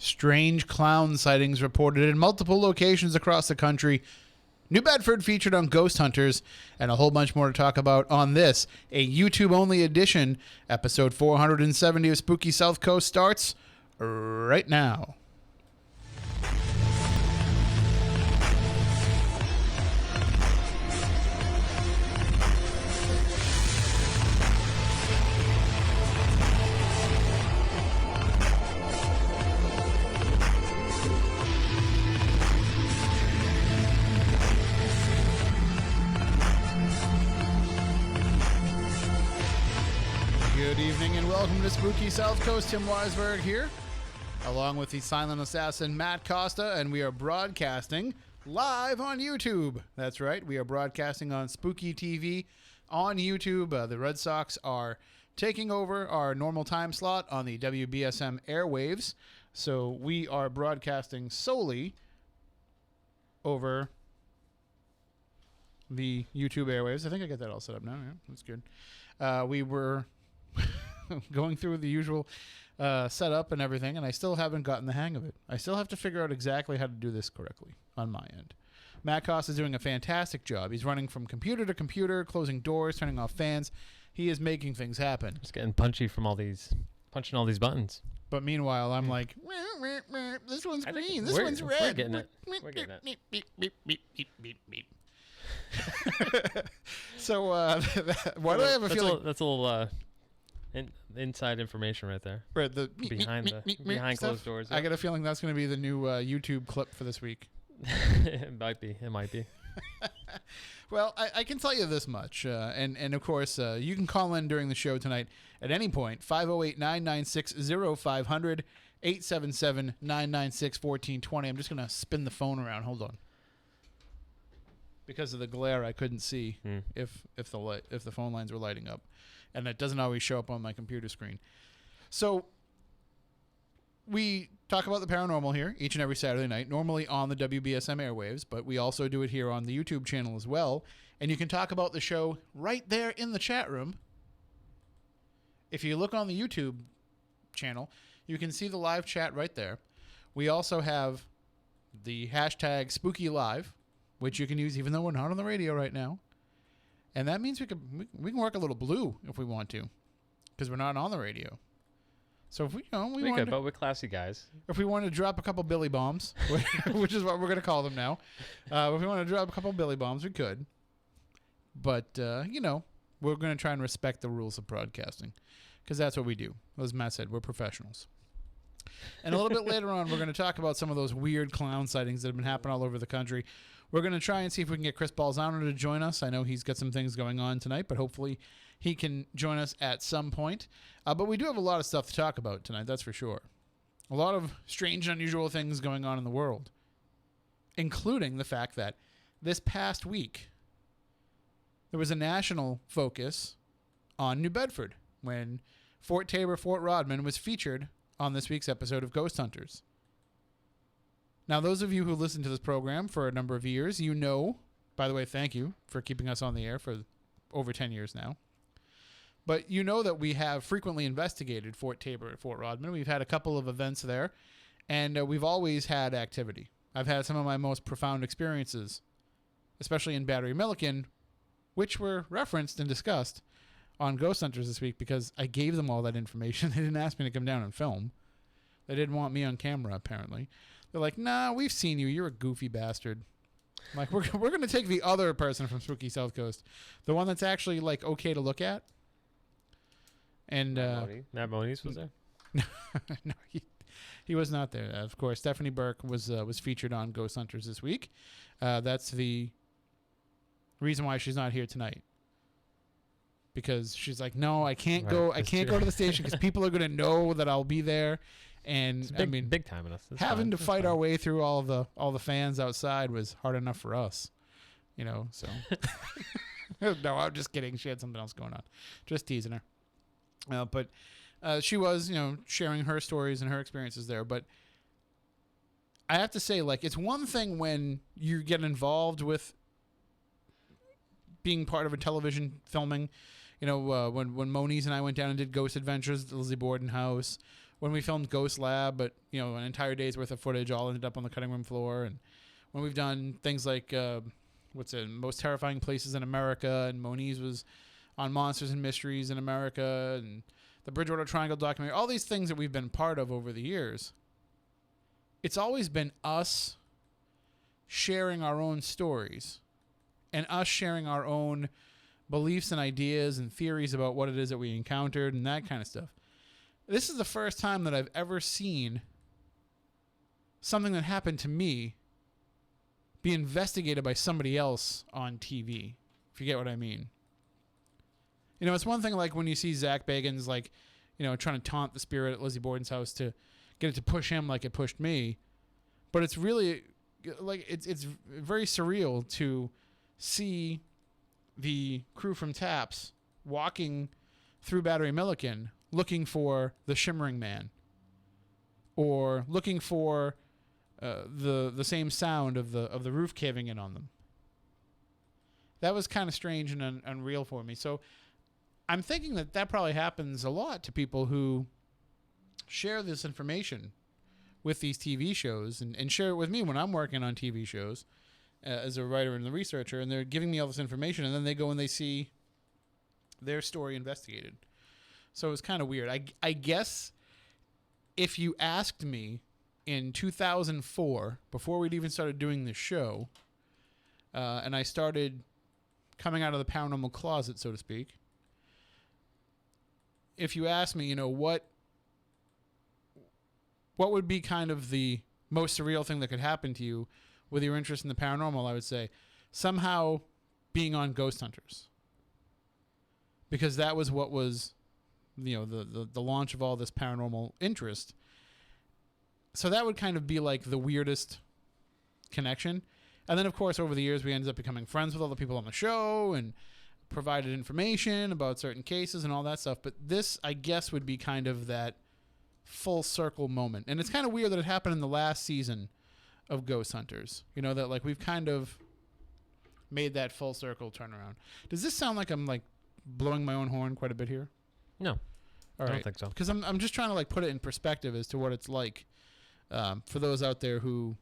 Strange clown sightings reported in multiple locations across the country. New Bedford featured on Ghosthunters, and a whole bunch more to talk about on this, a YouTube-only edition. Episode 470 of Spooky South Coast starts right now. Good evening and welcome to Spooky South Coast. Tim Weisberg here, along with the silent assassin Matt Costa, and we are broadcasting live on YouTube. That's right, we are broadcasting on Spooky TV on YouTube. The Red Sox are taking over our normal time slot on the WBSM airwaves, so we are broadcasting solely over the YouTube airwaves. I think I got that all set up now. Yeah, that's good. We were going through the usual setup and everything, and I still haven't gotten the hang of it. I still have to figure out exactly how to do this correctly on my end. Matt Costa is doing a fantastic job. He's running from computer to computer, closing doors, turning off fans. He is making things happen. Just getting punchy from punching all these buttons. But meanwhile, I'm like, this one's green, this one's red. We're getting it. We're getting it. Beep, beep, beep, beep, beep, beep, beep. So, why do I have a feeling? That's a little inside information right there. Right, the behind closed doors. I got a feeling that's going to be the new YouTube clip for this week. It might be. Well, I can tell you this much, and of course, you can call in during the show tonight at any point, 508-996-0500, 877-996-1420. I'm just going to spin the phone around. Hold on. Because of the glare, I couldn't see if the phone lines were lighting up, and it doesn't always show up on my computer screen. So we talk about the paranormal here each and every Saturday night, normally on the WBSM airwaves, but we also do it here on the YouTube channel as well. And you can talk about the show right there in the chat room. If you look on the YouTube channel, you can see the live chat right there. We also have the hashtag SpookyLive, which you can use even though we're not on the radio right now. And that means we can work a little blue if we want to, because we're not on the radio. So if we could, but we're classy guys. If we want to drop a couple Billy bombs, which is what we're going to call them now, if we want to drop a couple Billy bombs, we could. But we're going to try and respect the rules of broadcasting, because that's what we do. As Matt said, we're professionals. And a little bit later on, we're going to talk about some of those weird clown sightings that have been happening all over the country. We're going to try and see if we can get Chris Balzano to join us. I know he's got some things going on tonight, but hopefully he can join us at some point. But we do have a lot of stuff to talk about tonight, that's for sure. A lot of strange and unusual things going on in the world, including the fact that this past week, there was a national focus on New Bedford when Fort Taber, Fort Rodman was featured on this week's episode of Ghosthunters. Now, those of you who listen to this program for a number of years, you know, by the way, thank you for keeping us on the air for over 10 years now. But you know that we have frequently investigated Fort Taber and Fort Rodman. We've had a couple of events there, and we've always had activity. I've had some of my most profound experiences, especially in Battery Milliken, which were referenced and discussed on Ghosthunters this week because I gave them all that information. They didn't ask me to come down and film. They didn't want me on camera, apparently. They're like, nah, we've seen you. You're a goofy bastard. I'm like, we're going to take the other person from Spooky South Coast, the one that's actually, like, okay to look at. And Matt Moniz was there? No, he was not there. Of course, Stephanie Burke was featured on Ghosthunters this week. That's the reason why she's not here tonight. Because she's like, no, I can't go. I can't go to the station because people are going to know that I'll be there. And I mean, big time in us. Having to fight our way through all the fans outside was hard enough for us, So no, I'm just kidding. She had something else going on. Just teasing her. But she was, sharing her stories and her experiences there. But I have to say, like, it's one thing when you get involved with being part of a television filming. When Moniz and I went down and did Ghost Adventures at the Lizzie Borden house, when we filmed Ghost Lab, but an entire day's worth of footage all ended up on the cutting room floor, and when we've done things like Most Terrifying Places in America, and Moniz was on Monsters and Mysteries in America, and the Bridgewater Triangle documentary, all these things that we've been part of over the years, it's always been us sharing our own stories and us sharing our own beliefs and ideas and theories about what it is that we encountered and that kind of stuff. This is the first time that I've ever seen something that happened to me be investigated by somebody else on TV, if you get what I mean. It's one thing like when you see Zach Bagans trying to taunt the spirit at Lizzie Borden's house to get it to push him like it pushed me. But it's really it's very surreal to see the crew from TAPS walking through Battery Milliken looking for the Shimmering Man, or looking for the same sound of the roof caving in on them. That was kind of strange and unreal for me. So I'm thinking that probably happens a lot to people who share this information with these TV shows and share it with me when I'm working on TV shows as a writer and the researcher, and they're giving me all this information, and then they go and they see their story investigated. So it's kind of weird. I guess if you asked me in 2004, before we'd even started doing this show, and I started coming out of the paranormal closet, so to speak, if you asked me, what would be kind of the most surreal thing that could happen to you with your interest in the paranormal, I would say somehow being on Ghosthunters. Because that was what was, the launch of all this paranormal interest. So that would kind of be like the weirdest connection. And then, of course, over the years, we ended up becoming friends with all the people on the show and provided information about certain cases and all that stuff. But this, I guess, would be kind of that full circle moment. And it's kind of weird that it happened in the last season of Ghosthunters. That we've kind of made that full circle turnaround. Does this sound like I'm blowing my own horn quite a bit here? No. All right. I don't think so. Because I'm just trying to put it in perspective as to what it's like for those out there who...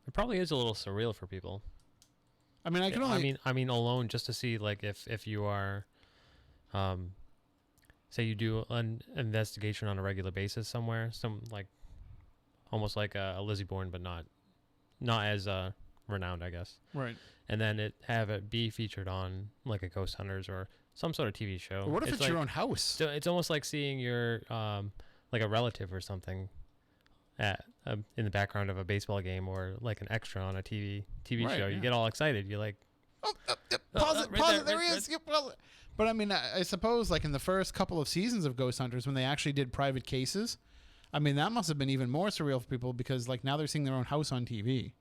It probably is a little surreal for people. I mean, I can only... I mean, alone just to see, if you are... say you do an investigation on a regular basis somewhere, almost like a Lizzie Borden, but not as renowned, I guess. Right. And then have it be featured on a Ghosthunters or some sort of TV show. But what if it's your own house? So it's almost like seeing your a relative or something in the background of a baseball game, or an extra on a TV right, show. Yeah. You get all excited. You're like, pause it, there he is. But I mean, I suppose in the first couple of seasons of Ghosthunters, when they actually did private cases, I mean, that must have been even more surreal for people, because now they're seeing their own house on TV.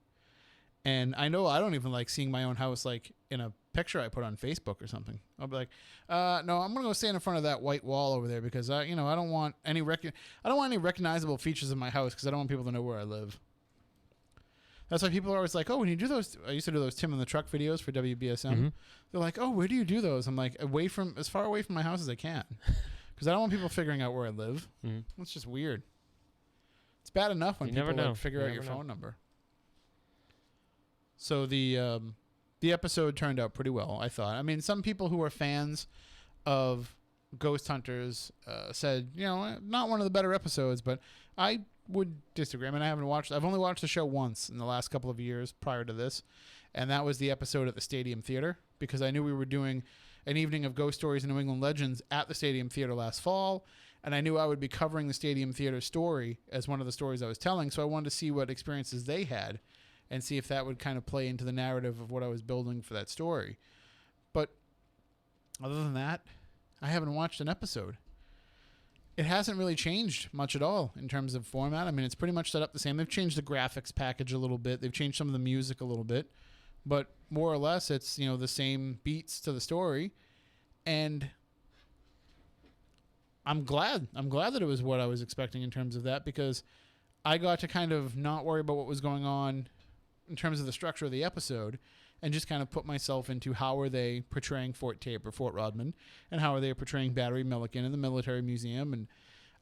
And I know I don't even like seeing my own house in a picture I put on Facebook or something. I'll be like, no, I'm gonna go stand in front of that white wall over there, because I don't want any recognizable features of my house, because I don't want people to know where I live. That's why people are always like, oh, when you do those, I used to do those Tim in the Truck videos for WBSM. Mm-hmm. They're like, oh, where do you do those? I'm like, as far away from my house as I can, because I don't want people figuring out where I live. Mm-hmm. It's just weird. It's bad enough when people figure out your phone number. So the episode turned out pretty well, I thought. I mean, some people who are fans of Ghosthunters said, not one of the better episodes, but I would disagree. I mean, I've only watched the show once in the last couple of years prior to this, and that was the episode at the Stadium Theater, because I knew we were doing an evening of ghost stories and New England legends at the Stadium Theater last fall, and I knew I would be covering the Stadium Theater story as one of the stories I was telling, so I wanted to see what experiences they had and see if that would kind of play into the narrative of what I was building for that story. But other than that, I haven't watched an episode. It hasn't really changed much at all in terms of format. I mean, it's pretty much set up the same. They've changed the graphics package a little bit. They've changed some of the music a little bit. But more or less, it's, the same beats to the story. And I'm glad that it was what I was expecting in terms of that, because I got to kind of not worry about what was going on in terms of the structure of the episode, and just kind of put myself into how are they portraying Fort Taber, Fort Rodman, and how are they portraying Battery Milliken in the Military Museum. And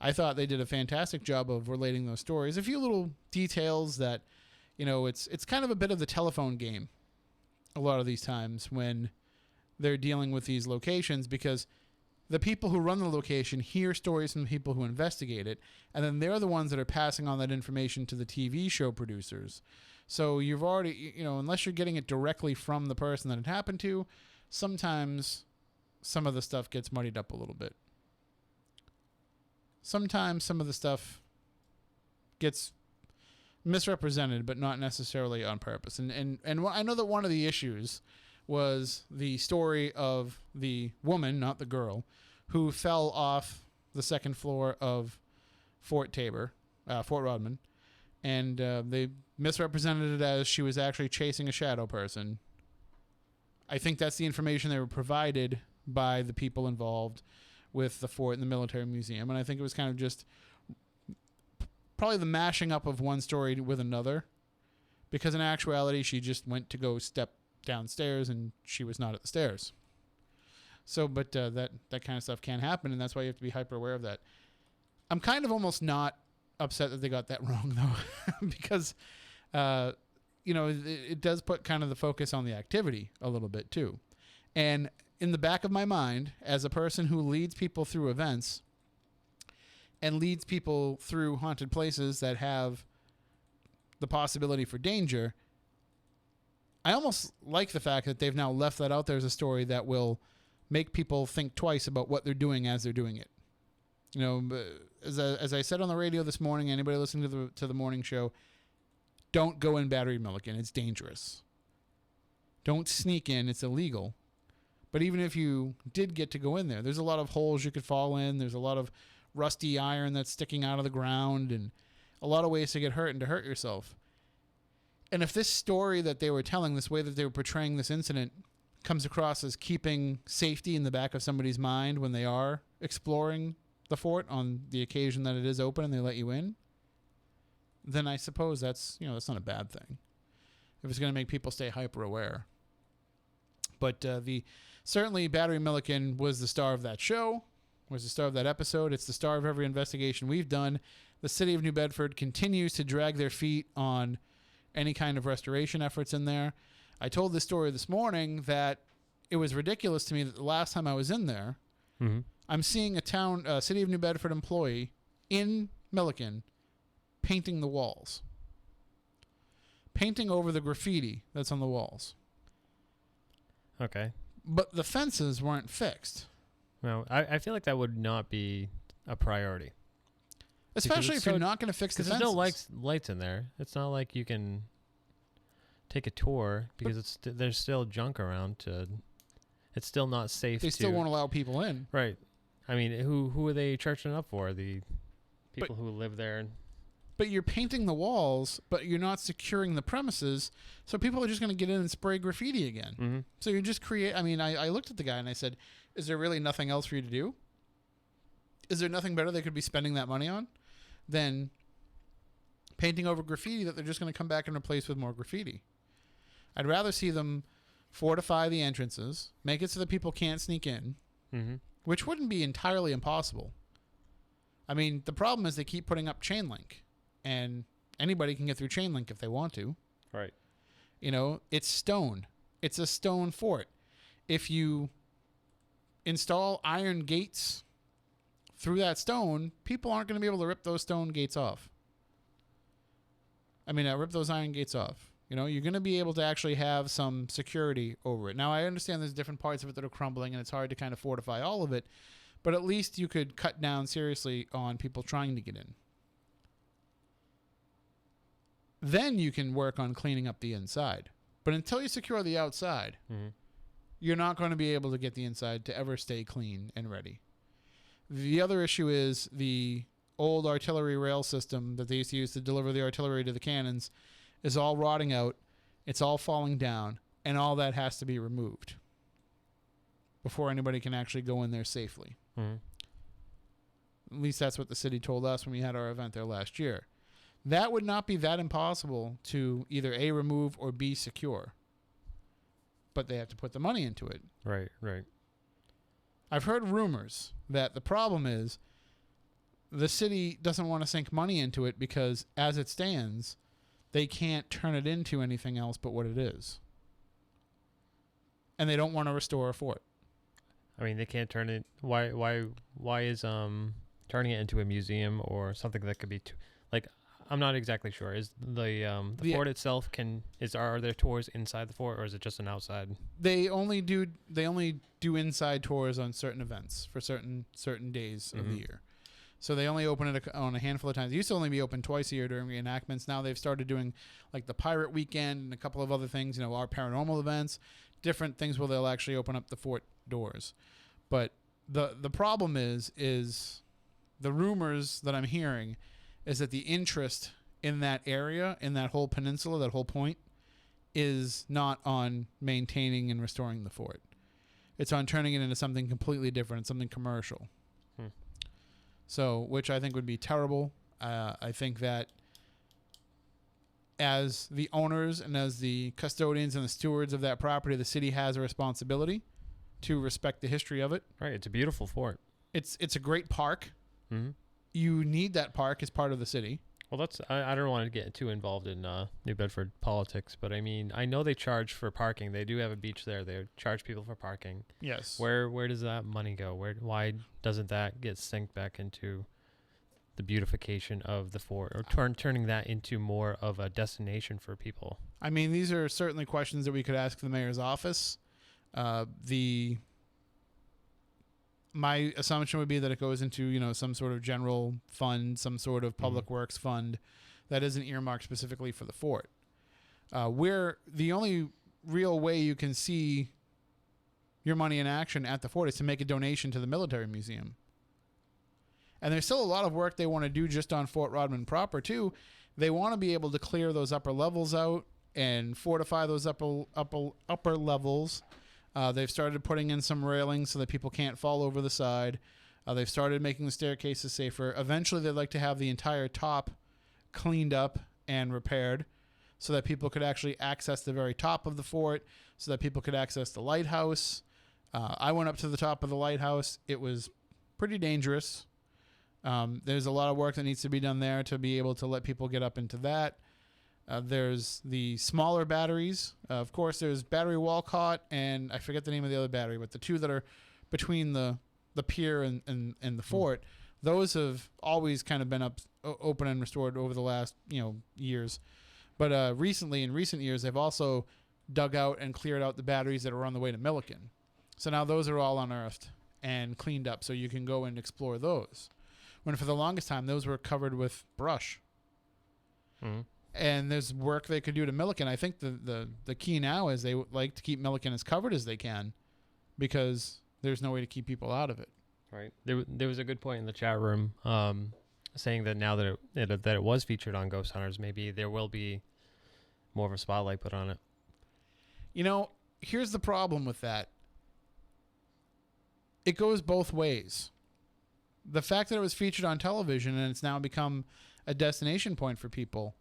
I thought they did a fantastic job of relating those stories. A few little details that, it's kind of a bit of the telephone game a lot of these times when they're dealing with these locations, because the people who run the location hear stories from the people who investigate it, and then they're the ones that are passing on that information to the TV show producers. So you've already, unless you're getting it directly from the person that it happened to, sometimes some of the stuff gets muddied up a little bit. Sometimes some of the stuff gets misrepresented, but not necessarily on purpose. And I know that one of the issues was the story of the woman, not the girl, who fell off the second floor of Fort Rodman, and they misrepresented it as she was actually chasing a shadow person. I think that's the information they were provided by the people involved with the fort and the military museum, and I think it was kind of just probably the mashing up of one story with another, because in actuality she just went to go step downstairs and she was not at the stairs. So, but that kind of stuff can happen, and that's why you have to be hyper aware of that. I'm kind of almost not upset that they got that wrong, though, because it does put kind of the focus on the activity a little bit too. And in the back of my mind, as a person who leads people through events and leads people through haunted places that have the possibility for danger, I almost like the fact that they've now left that out there as a story that will make people think twice about what they're doing as they're doing it. As I said on the radio this morning, anybody listening to the morning show, don't go in Battery Milliken. It's dangerous. Don't sneak in. It's illegal. But even if you did get to go in there, there's a lot of holes you could fall in. There's a lot of rusty iron that's sticking out of the ground, and a lot of ways to get hurt and to hurt yourself. And if this story that they were telling, this way that they were portraying this incident, comes across as keeping safety in the back of somebody's mind when they are exploring the fort on the occasion that it is open and they let you in, then I suppose that's not a bad thing if it's going to make people stay hyper aware. But certainly Battery Milliken was the star of that show, was the star of that episode. It's the star of every investigation we've done. The city of New Bedford continues to drag their feet on any kind of restoration efforts in there. I told this story this morning that it was ridiculous to me that the last time I was in there, mm-hmm. I'm seeing a city of New Bedford employee in Milliken painting the walls. Painting over the graffiti that's on the walls. Okay. But the fences weren't fixed. No, I feel like that would not be a priority. Especially if you're not going to fix the fences. There's no lights in there. It's not like you can take a tour because there's still junk around. It's still not safe. They still won't allow people in. Right. I mean, who are they charging up for? The people who live there. But you're painting the walls, but you're not securing the premises, so people are just going to get in and spray graffiti again. Mm-hmm. So you just create... I mean, I looked at the guy and I said, is there really nothing else for you to do? Is there nothing better they could be spending that money on than painting over graffiti that they're just going to come back and replace with more graffiti? I'd rather see them fortify the entrances, make it so that people can't sneak in, mm-hmm. which wouldn't be entirely impossible. I mean, the problem is they keep putting up chain link, and anybody can get through chain link if they want to. Right. It's stone. It's a stone fort. If you install iron gates through that stone, people aren't going to be able to rip those stone gates off. Rip those iron gates off. You're going to be able to actually have some security over it. Now, I understand there's different parts of it that are crumbling, and it's hard to kind of fortify all of it, but at least you could cut down seriously on people trying to get in. Then you can work on cleaning up the inside. But until you secure the outside, mm-hmm. you're not going to be able to get the inside to ever stay clean and ready. The other issue is the old artillery rail system that they used to use to deliver the artillery to the cannons is all rotting out. It's all falling down, and all that has to be removed before anybody can actually go in there safely. Mm-hmm. At least that's what the city told us when we had our event there last year. That would not be that impossible to either A, remove, or B, secure. But they have to put the money into it. Right. I've heard rumors that the problem is the city doesn't want to sink money into it because, as it stands, they can't turn it into anything else but what it is. And they don't want to restore a fort. I mean, they can't turn it. Why is turning it into a museum or something that could be like? I'm not exactly sure. Is the fort itself are there tours inside the fort, or is it just an outside? They only do inside tours on certain events for certain days of the year. So they only open it on a handful of times. It used to only be open twice a year during reenactments. Now they've started doing like the Pirate Weekend and a couple of other things, our paranormal events, different things where they'll actually open up the fort doors. But the problem is the rumors that I'm hearing is that the interest in that area, in that whole peninsula, that whole point, is not on maintaining and restoring the fort. It's on turning it into something completely different, something commercial. So, which I think would be terrible. I think that as the owners and as the custodians and the stewards of that property, the city has a responsibility to respect the history of it. Right. It's a beautiful fort. It's a great park. Mm-hmm. You need that park as part of the city. Well, I don't want to get too involved in New Bedford politics, but I mean, I know they charge for parking. They do have a beach there. They charge people for parking. Yes. Where does that money go? Why doesn't that get synced back into the beautification of the fort, or turning that into more of a destination for people? I mean, these are certainly questions that we could ask the mayor's office. My assumption would be that it goes into, some sort of general fund, some sort of public works fund that isn't earmarked specifically for the fort. Where the only real way you can see your money in action at the fort is to make a donation to the military museum. And there's still a lot of work they want to do just on Fort Rodman proper too. They want to be able to clear those upper levels out and fortify those upper levels. They've started putting in some railings so that people can't fall over the side. They've started making the staircases safer. Eventually, they'd like to have the entire top cleaned up and repaired so that people could actually access the very top of the fort, so that people could access the lighthouse. I went up to the top of the lighthouse. It was pretty dangerous. There's a lot of work that needs to be done there to be able to let people get up into that. There's the smaller batteries. Of course, there's Battery Walcott, and I forget the name of the other battery, but the two that are between the pier and the fort, those have always kind of been open and restored over the last years. But in recent years, they've also dug out and cleared out the batteries that are on the way to Milliken. So now those are all unearthed and cleaned up, so you can go and explore those. When for the longest time, those were covered with brush. Mm-hmm. And there's work they could do to Milliken. I think the key now is they would like to keep Milliken as covered as they can, because there's no way to keep people out of it. Right. There was a good point in the chat room saying that now that it was featured on Ghosthunters, maybe there will be more of a spotlight put on it. Here's the problem with that. It goes both ways. The fact that it was featured on television and it's now become a destination point for people,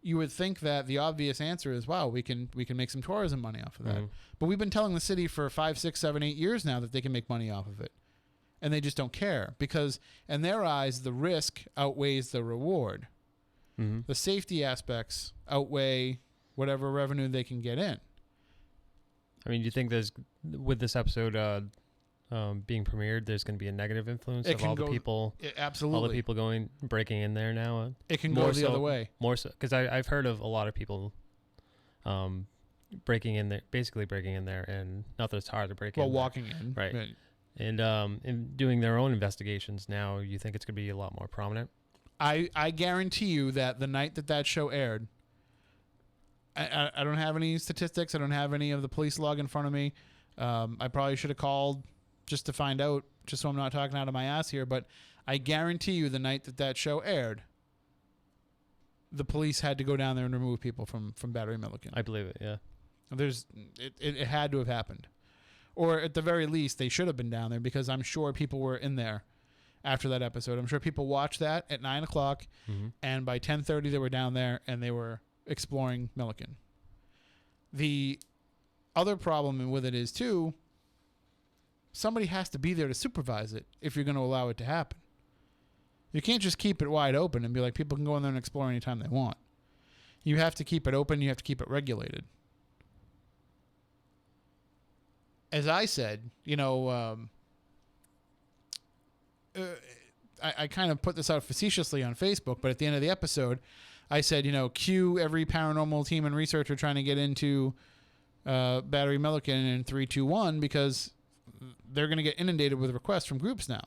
you would think that the obvious answer is, wow, we can make some tourism money off of that. Mm-hmm. But we've been telling the city for 5, 6, 7, 8 years now that they can make money off of it. And they just don't care, because in their eyes, the risk outweighs the reward. Mm-hmm. The safety aspects outweigh whatever revenue they can get in. I mean, do you think with this episode being premiered, there's going to be a negative influence of all the people? Absolutely. All the people breaking in there now? It can go the other way. More so, because I've heard of a lot of people breaking in there, and not that it's hard to break in. Well, walking in. Right. And doing their own investigations now, you think it's going to be a lot more prominent? I guarantee you that the night that show aired, I don't have any statistics. I don't have any of the police log in front of me. I probably should have called just to find out, just so I'm not talking out of my ass here. But I guarantee you the night that show aired, the police had to go down there and remove people from Battery Milliken. I believe it, yeah. It had to have happened. Or at the very least, they should have been down there, because I'm sure people were in there after that episode. I'm sure people watched that at 9 o'clock, mm-hmm. and by 10:30 they were down there and they were exploring Milliken. The other problem with it is, too, somebody has to be there to supervise it if you're going to allow it to happen. You can't just keep it wide open and be like, people can go in there and explore anytime they want. You have to keep it open. You have to keep it regulated. As I said, I kind of put this out facetiously on Facebook, but at the end of the episode, I said, cue every paranormal team and researcher trying to get into Battery Milliken in 3, 2, 1, because they're going to get inundated with requests from groups now.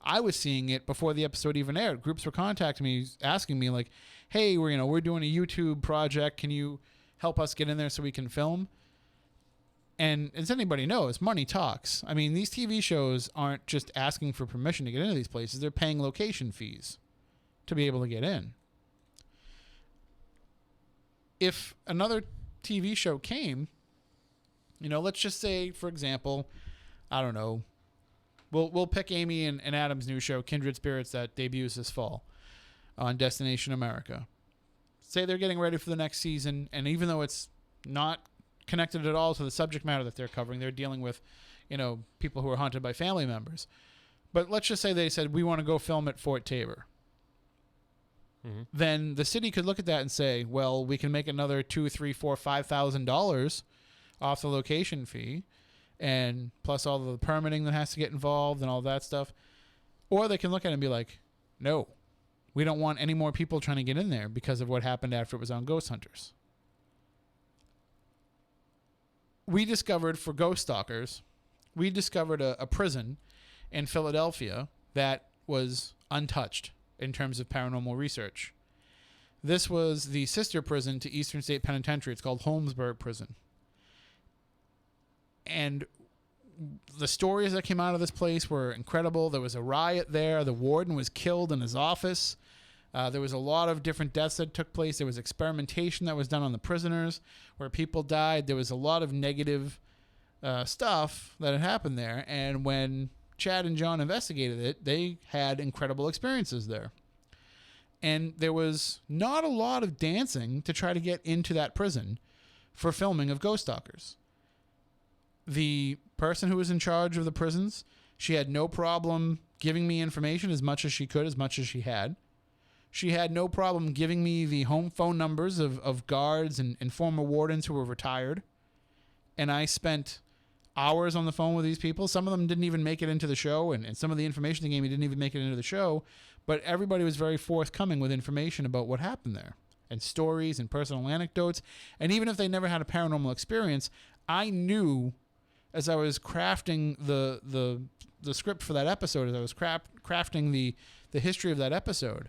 I was seeing it before the episode even aired. Groups were contacting me, asking me like, hey, we're doing a YouTube project. Can you help us get in there so we can film? And as anybody knows, money talks. I mean, these TV shows aren't just asking for permission to get into these places. They're paying location fees to be able to get in. If another TV show came, let's just say, for example, I don't know, we'll pick Amy and Adam's new show, Kindred Spirits, that debuts this fall on Destination America. Say they're getting ready for the next season, and even though it's not connected at all to the subject matter that they're covering, they're dealing with, people who are haunted by family members. But let's just say they said, we want to go film at Fort Taber. Mm-hmm. Then the city could look at that and say, well, we can make another $2,000, $3,000, $4,000, $5,000 off the location fee, and plus all the permitting that has to get involved and all that stuff. Or they can look at it and be like, no, we don't want any more people trying to get in there because of what happened after it was on Ghosthunters. We discovered for Ghoststalkers, we discovered a prison in Philadelphia that was untouched in terms of paranormal research. This was the sister prison to Eastern State Penitentiary. It's called Holmesburg Prison. And the stories that came out of this place were incredible. There was a riot there. The warden was killed in his office. There was a lot of different deaths that took place. There was experimentation that was done on the prisoners where people died. There was a lot of negative stuff that had happened there. And when Chad and John investigated it, they had incredible experiences there. And there was not a lot of dancing to try to get into that prison for filming of Ghoststalkers. The person who was in charge of the prisons, she had no problem giving me information as much as she could, as much as she had. She had no problem giving me the home phone numbers of guards and former wardens who were retired. And I spent hours on the phone with these people. Some of them didn't even make it into the show, and some of the information they gave me didn't even make it into the show. But everybody was very forthcoming with information about what happened there, and stories and personal anecdotes. And even if they never had a paranormal experience, I knew as I was crafting the script for that episode, as I was crafting the history of that episode,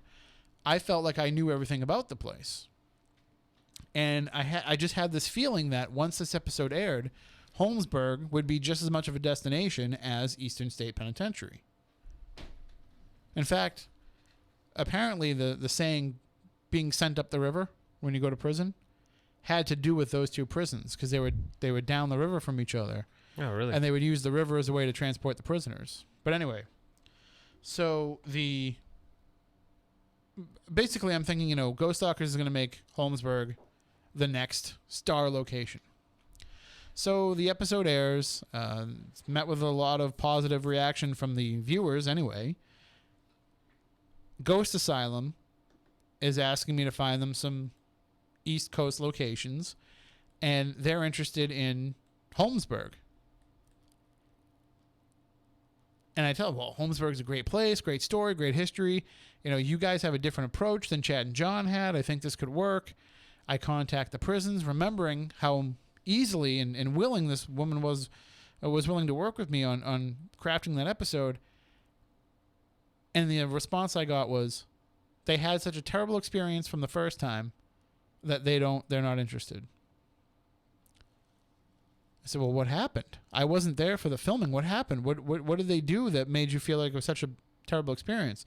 I felt like I knew everything about the place. And I just had this feeling that once this episode aired, Holmesburg would be just as much of a destination as Eastern State Penitentiary. In fact, apparently the saying being sent up the river when you go to prison had to do with those two prisons, because they were down the river from each other. Oh, really? And they would use the river as a way to transport the prisoners. But anyway, so basically I'm thinking, Ghoststalkers is going to make Holmesburg the next star location. So the episode airs. It's met with a lot of positive reaction from the viewers anyway. Ghost Asylum is asking me to find them some East Coast locations, and they're interested in Holmesburg. And I tell them, well, Holmesburg's a great place, great story, great history. You guys have a different approach than Chad and John had. I think this could work. I contact the prisons, remembering how easily and willing this woman was willing to work with me on crafting that episode. And the response I got was, they had such a terrible experience from the first time that they're not interested. I said, well, what happened? I wasn't there for the filming. What happened? What did they do that made you feel like it was such a terrible experience?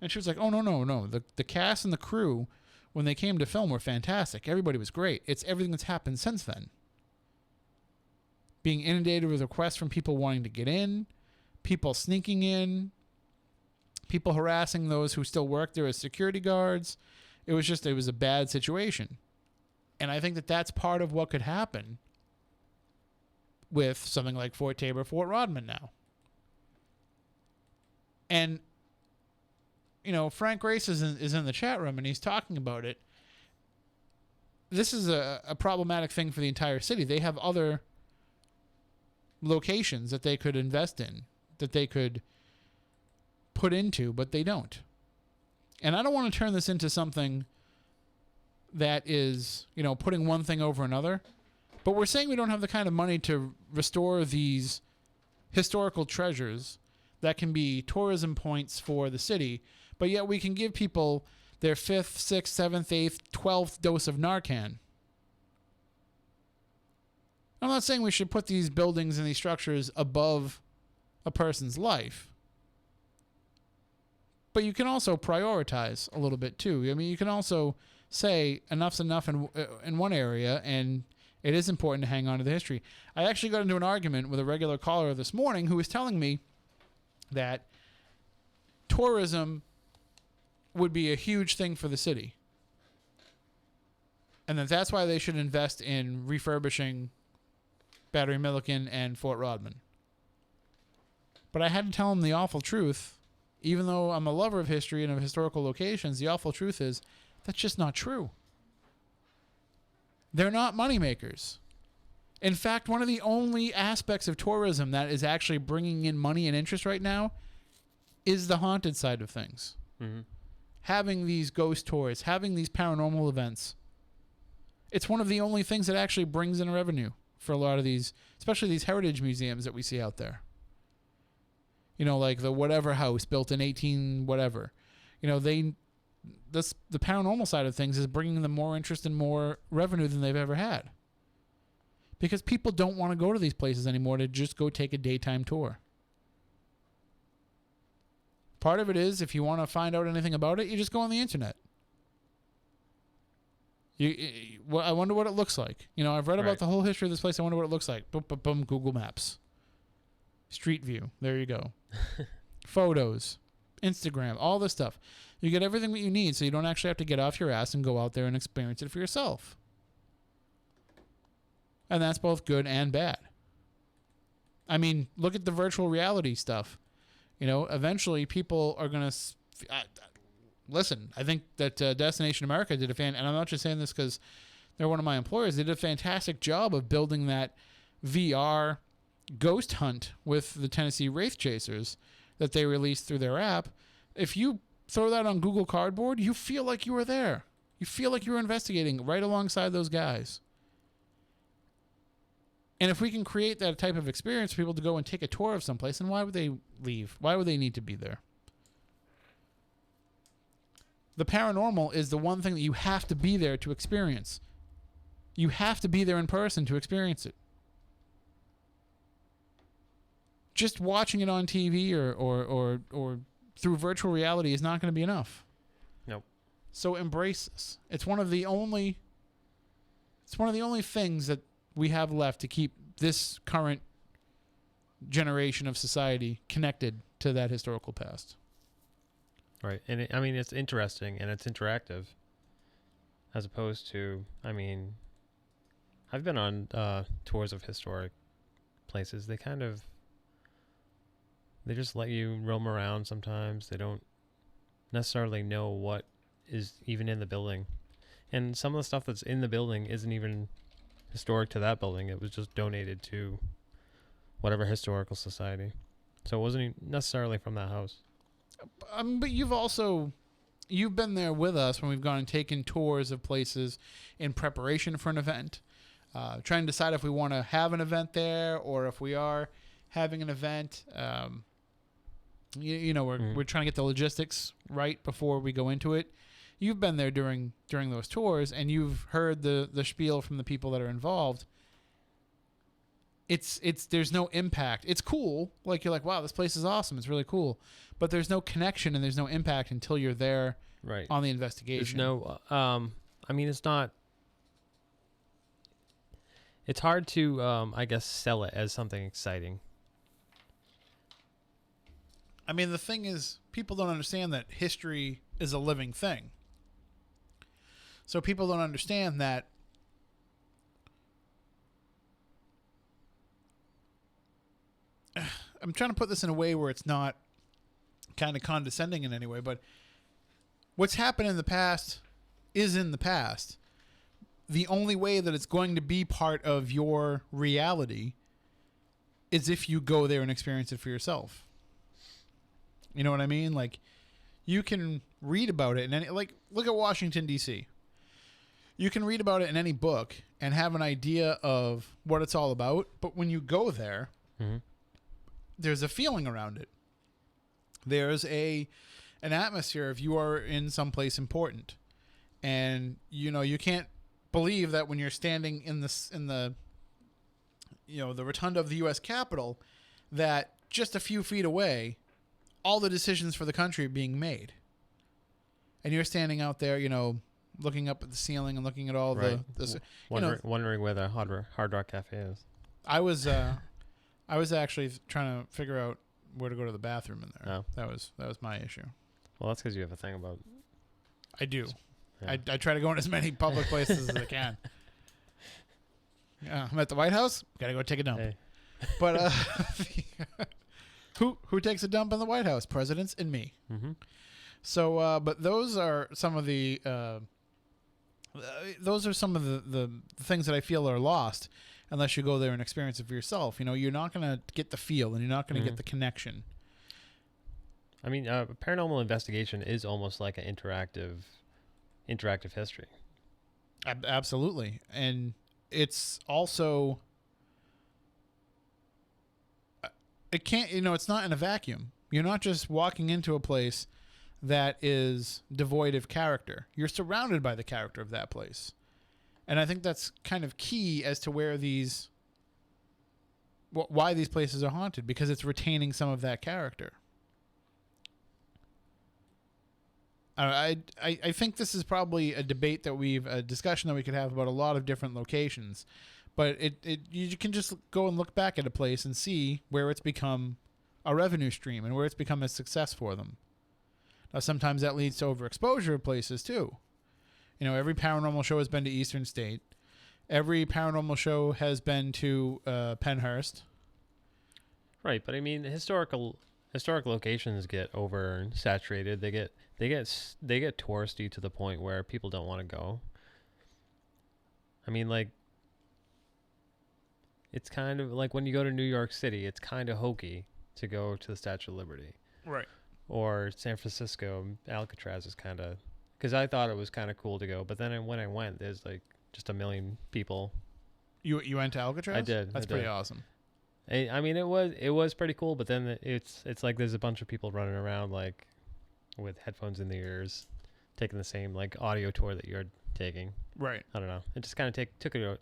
And she was like, oh, no. The cast and the crew, when they came to film, were fantastic. Everybody was great. It's everything that's happened since then. Being inundated with requests from people wanting to get in, people sneaking in, people harassing those who still work there as security guards. It was a bad situation. And I think that that's part of what could happen with something like Fort Taber, Fort Rodman now. And Frank Grace is in the chat room and he's talking about it. This is a problematic thing for the entire city. They have other locations that they could invest in, that they could put into, but they don't. And I don't want to turn this into something that is, putting one thing over another. But we're saying we don't have the kind of money to restore these historical treasures that can be tourism points for the city, but yet we can give people their 5th, 6th, 7th, 8th, 12th dose of Narcan. I'm not saying we should put these buildings and these structures above a person's life, but you can also prioritize a little bit too. I mean, you can also say enough's enough in one area, and it is important to hang on to the history. I actually got into an argument with a regular caller this morning who was telling me that tourism would be a huge thing for the city, and that's why they should invest in refurbishing Battery Milliken and Fort Rodman. But I had to tell him the awful truth. Even though I'm a lover of history and of historical locations, the awful truth is that's just not true. They're not moneymakers. In fact, one of the only aspects of tourism that is actually bringing in money and interest right now is the haunted side of things. Mm-hmm. Having these ghost tours, having these paranormal events. It's one of the only things that actually brings in revenue for a lot of these, especially these heritage museums that we see out there. Like the whatever house built in 18 whatever. The paranormal side of things is bringing them more interest and more revenue than they've ever had. Because people don't want to go to these places anymore to just go take a daytime tour. Part of it is, if you want to find out anything about it, you just go on the internet. I wonder what it looks like. I've read about the whole history of this place. I wonder what it looks like. Boom, boom, boom, Google Maps. Street View. There you go. Photos. Instagram. All this stuff. You get everything that you need, so you don't actually have to get off your ass and go out there and experience it for yourself. And that's both good and bad. I mean, look at the virtual reality stuff. Eventually people are going to... Listen, I think that Destination America did and I'm not just saying this because they're one of my employers, they did a fantastic job of building that VR ghost hunt with the Tennessee Wraith Chasers that they released through their app. If you throw that on Google Cardboard, you feel like you were there. You feel like you were investigating right alongside those guys. And if we can create that type of experience for people to go and take a tour of someplace, then why would they leave? Why would they need to be there? The paranormal is the one thing that you have to be there to experience. You have to be there in person to experience it. Just watching it on TV or through virtual reality is not going to be enough. Nope. So embrace this. It's one of the only things that we have left to keep this current generation of society connected to that historical past. Right. And it's interesting and it's interactive as opposed to, I've been on tours of historic places. They just let you roam around sometimes. They don't necessarily know what is even in the building. And some of the stuff that's in the building isn't even historic to that building. It was just donated to whatever historical society. So it wasn't necessarily from that house. But you've been there with us when we've gone and taken tours of places in preparation for an event, trying to decide if we want to have an event there or if we are having an event. We're trying to get the logistics right before we go into it. You've been there during those tours, and you've heard the spiel from the people that are involved. There's no impact. It's cool. Like, you're like, wow, this place is awesome. It's really cool. But there's no connection and there's no impact until you're there on the investigation. There's no, it's not, it's hard to, sell it as something exciting. The thing is, people don't understand that history is a living thing. So people don't understand that I'm trying to put this in a way where it's not kind of condescending in any way, but what's happened in the past is in the past. The only way that it's going to be part of your reality is if you go there and experience it for yourself. You know what I mean? Like, you can read about it in any, like, look at Washington, D.C. You can read about it in any book and have an idea of what it's all about, but when you go there, there's a feeling around it. There's an atmosphere if you are in some place important. And, you know, you can't believe that when you're standing in the the rotunda of the U.S. Capitol, that just a few feet away, all the decisions for the country are being made. And you're standing out there, you know, looking up at the ceiling and looking at all wondering where the Hard Rock Cafe is. I was actually trying to figure out where to go to the bathroom in there. Oh. That was my issue. Well, that's because you have a thing about. I do. Yeah. I try to go in as many public places as I can. Yeah, I'm at the White House. Gotta go take a dump. Hey. But who takes a dump in the White House? Presidents and me. Mm-hmm. So, but those are some of the things that I feel are lost unless you go there and experience it for yourself. You know, you're not gonna get the feel and you're not gonna get the connection. I mean, paranormal investigation is almost like an interactive history. Absolutely, and it's also it can't. You know, it's not in a vacuum. You're not just walking into a place that is devoid of character. You're surrounded by the character of that place. And I think that's kind of key as to where why these places are haunted, because it's retaining some of that character. I think this is probably a discussion that we could have about a lot of different locations, but you can just go and look back at a place and see where it's become a revenue stream and where it's become a success for them. Now, sometimes that leads to overexposure of places too. You know, every paranormal show has been to Eastern State. Every paranormal show has been to Pennhurst. Right, but I mean, historic locations get oversaturated. They get touristy to the point where people don't want to go. I mean, like, it's kind of like when you go to New York City, it's kind of hokey to go to the Statue of Liberty. Right. Or San Francisco, Alcatraz is kind of, because I thought it was kind of cool to go, but then when I went, there's like just a million people. You went to Alcatraz? I did. That's pretty awesome. I mean, it was pretty cool, but then it's like there's a bunch of people running around like with headphones in their ears, taking the same like audio tour that you're taking. Right. I don't know. It just kind of took it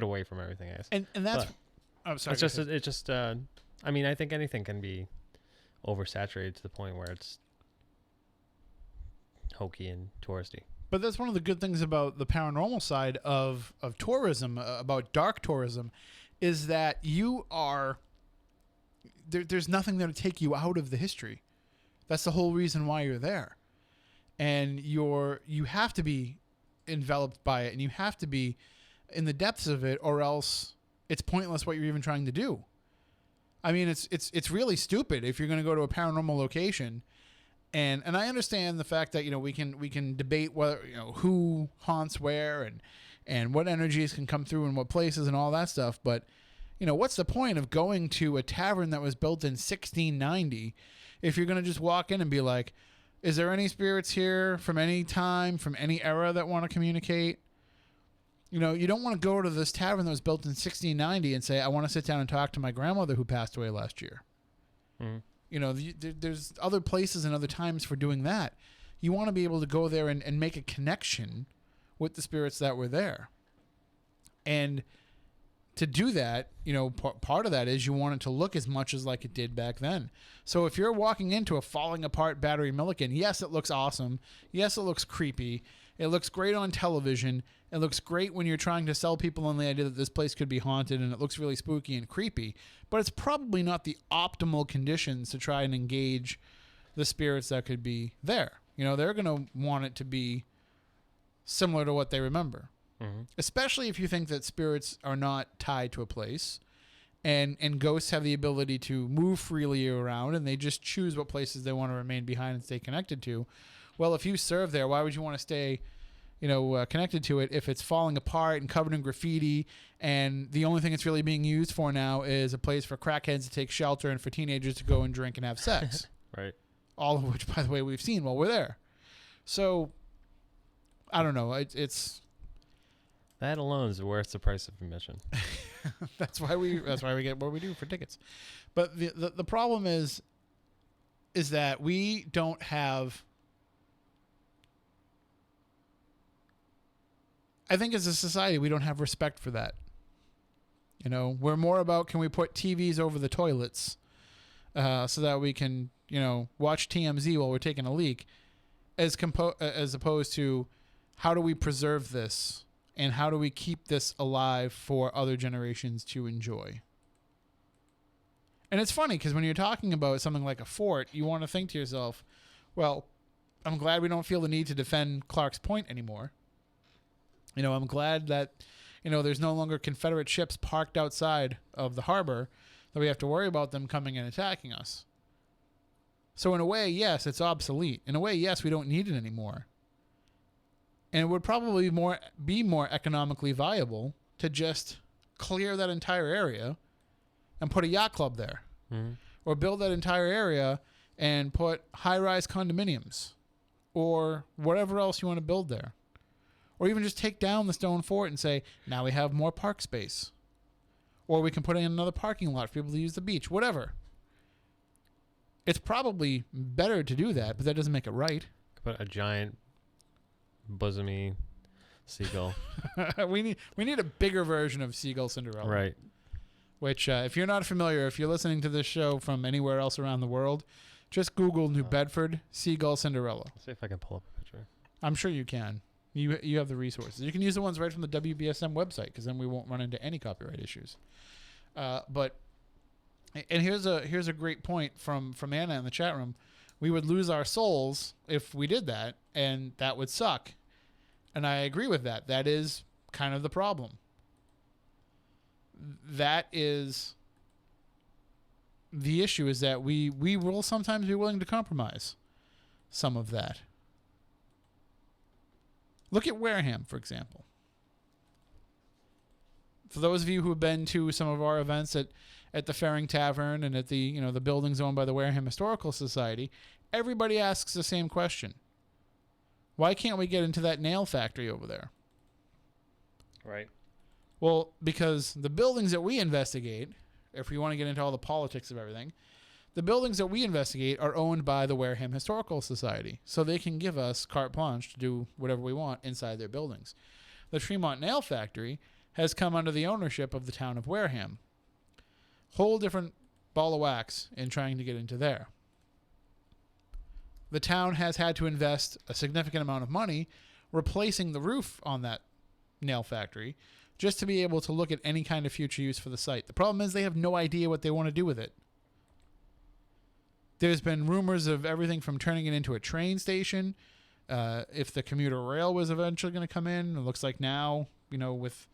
away from everything, I guess. And that's. But oh, sorry. It's just. I mean, I think anything can be oversaturated to the point where it's hokey and touristy. But that's one of the good things about the paranormal side of tourism, about dark tourism, is that there's nothing there to take you out of the history. That's the whole reason why you're there. And you have to be enveloped by it, and you have to be in the depths of it, or else it's pointless what you're even trying to do. I mean, it's really stupid if you're going to go to a paranormal location, and I understand the fact that, you know, we can debate whether, you know, who haunts where and what energies can come through in what places and all that stuff, but, you know, what's the point of going to a tavern that was built in 1690 if you're going to just walk in and be like, is there any spirits here from any time, from any era that want to communicate? You know, you don't want to go to this tavern that was built in 1690 and say, I want to sit down and talk to my grandmother who passed away last year. Mm. You know, there's other places and other times for doing that. You want to be able to go there and make a connection with the spirits that were there. And to do that, you know, part of that is you want it to look as much as like it did back then. So if you're walking into a falling apart Battery Milliken, yes, it looks awesome. Yes, it looks creepy. It looks great on television. It looks great when you're trying to sell people on the idea that this place could be haunted, and it looks really spooky and creepy. But it's probably not the optimal conditions to try and engage the spirits that could be there. You know, they're going to want it to be similar to what they remember. Mm-hmm. Especially if you think that spirits are not tied to a place, and ghosts have the ability to move freely around, and they just choose what places they want to remain behind and stay connected to. Well, if you serve there, why would you want to stay, connected to it if it's falling apart and covered in graffiti, and the only thing it's really being used for now is a place for crackheads to take shelter and for teenagers to go and drink and have sex? Right. All of which, by the way, we've seen while we're there. So, I don't know. It's that alone is worth the price of admission. that's why we get what we do for tickets. But the problem is that we don't have. I think as a society, we don't have respect for that. We're more about, can we put TVs over the toilets so that we can, watch TMZ while we're taking a leak, as opposed to how do we preserve this and how do we keep this alive for other generations to enjoy. And it's funny because when you're talking about something like a fort, you want to think to yourself, well, I'm glad we don't feel the need to defend Clark's Point anymore. I'm glad that, there's no longer Confederate ships parked outside of the harbor that we have to worry about them coming and attacking us. So in a way, yes, it's obsolete. In a way, yes, we don't need it anymore. And it would probably be more economically viable to just clear that entire area and put a yacht club there. Mm-hmm. Or build that entire area and put high-rise condominiums or whatever else you want to build there. Or even just take down the stone fort and say, now we have more park space. Or we can put in another parking lot for people to use the beach, whatever. It's probably better to do that, but that doesn't make it right. Put a giant bosomy seagull. we need a bigger version of Seagull Cinderella. Right. Which, if you're not familiar, if you're listening to this show from anywhere else around the world, just Google New Bedford Seagull Cinderella. Let's see if I can pull up a picture. I'm sure you can. You have the resources. You can use the ones right from the WBSM website, because then we won't run into any copyright issues. And here's a great point from Anna in the chat room. We would lose our souls if we did that, and that would suck. And I agree with that. That is kind of the problem. That is the issue, is that we will sometimes be willing to compromise some of that. Look at Wareham, for example. For those of you who have been to some of our events at the Ferring Tavern and at the the buildings owned by the Wareham Historical Society, everybody asks the same question. Why can't we get into that nail factory over there? Right. Well, because the buildings that we investigate, if we want to get into all the politics of everything, the buildings that we investigate are owned by the Wareham Historical Society, so they can give us carte blanche to do whatever we want inside their buildings. The Tremont Nail Factory has come under the ownership of the town of Wareham. Whole different ball of wax in trying to get into there. The town has had to invest a significant amount of money replacing the roof on that nail factory just to be able to look at any kind of future use for the site. The problem is they have no idea what they want to do with it. There's been rumors of everything from turning it into a train station. If the commuter rail was eventually going to come in, it looks like now, with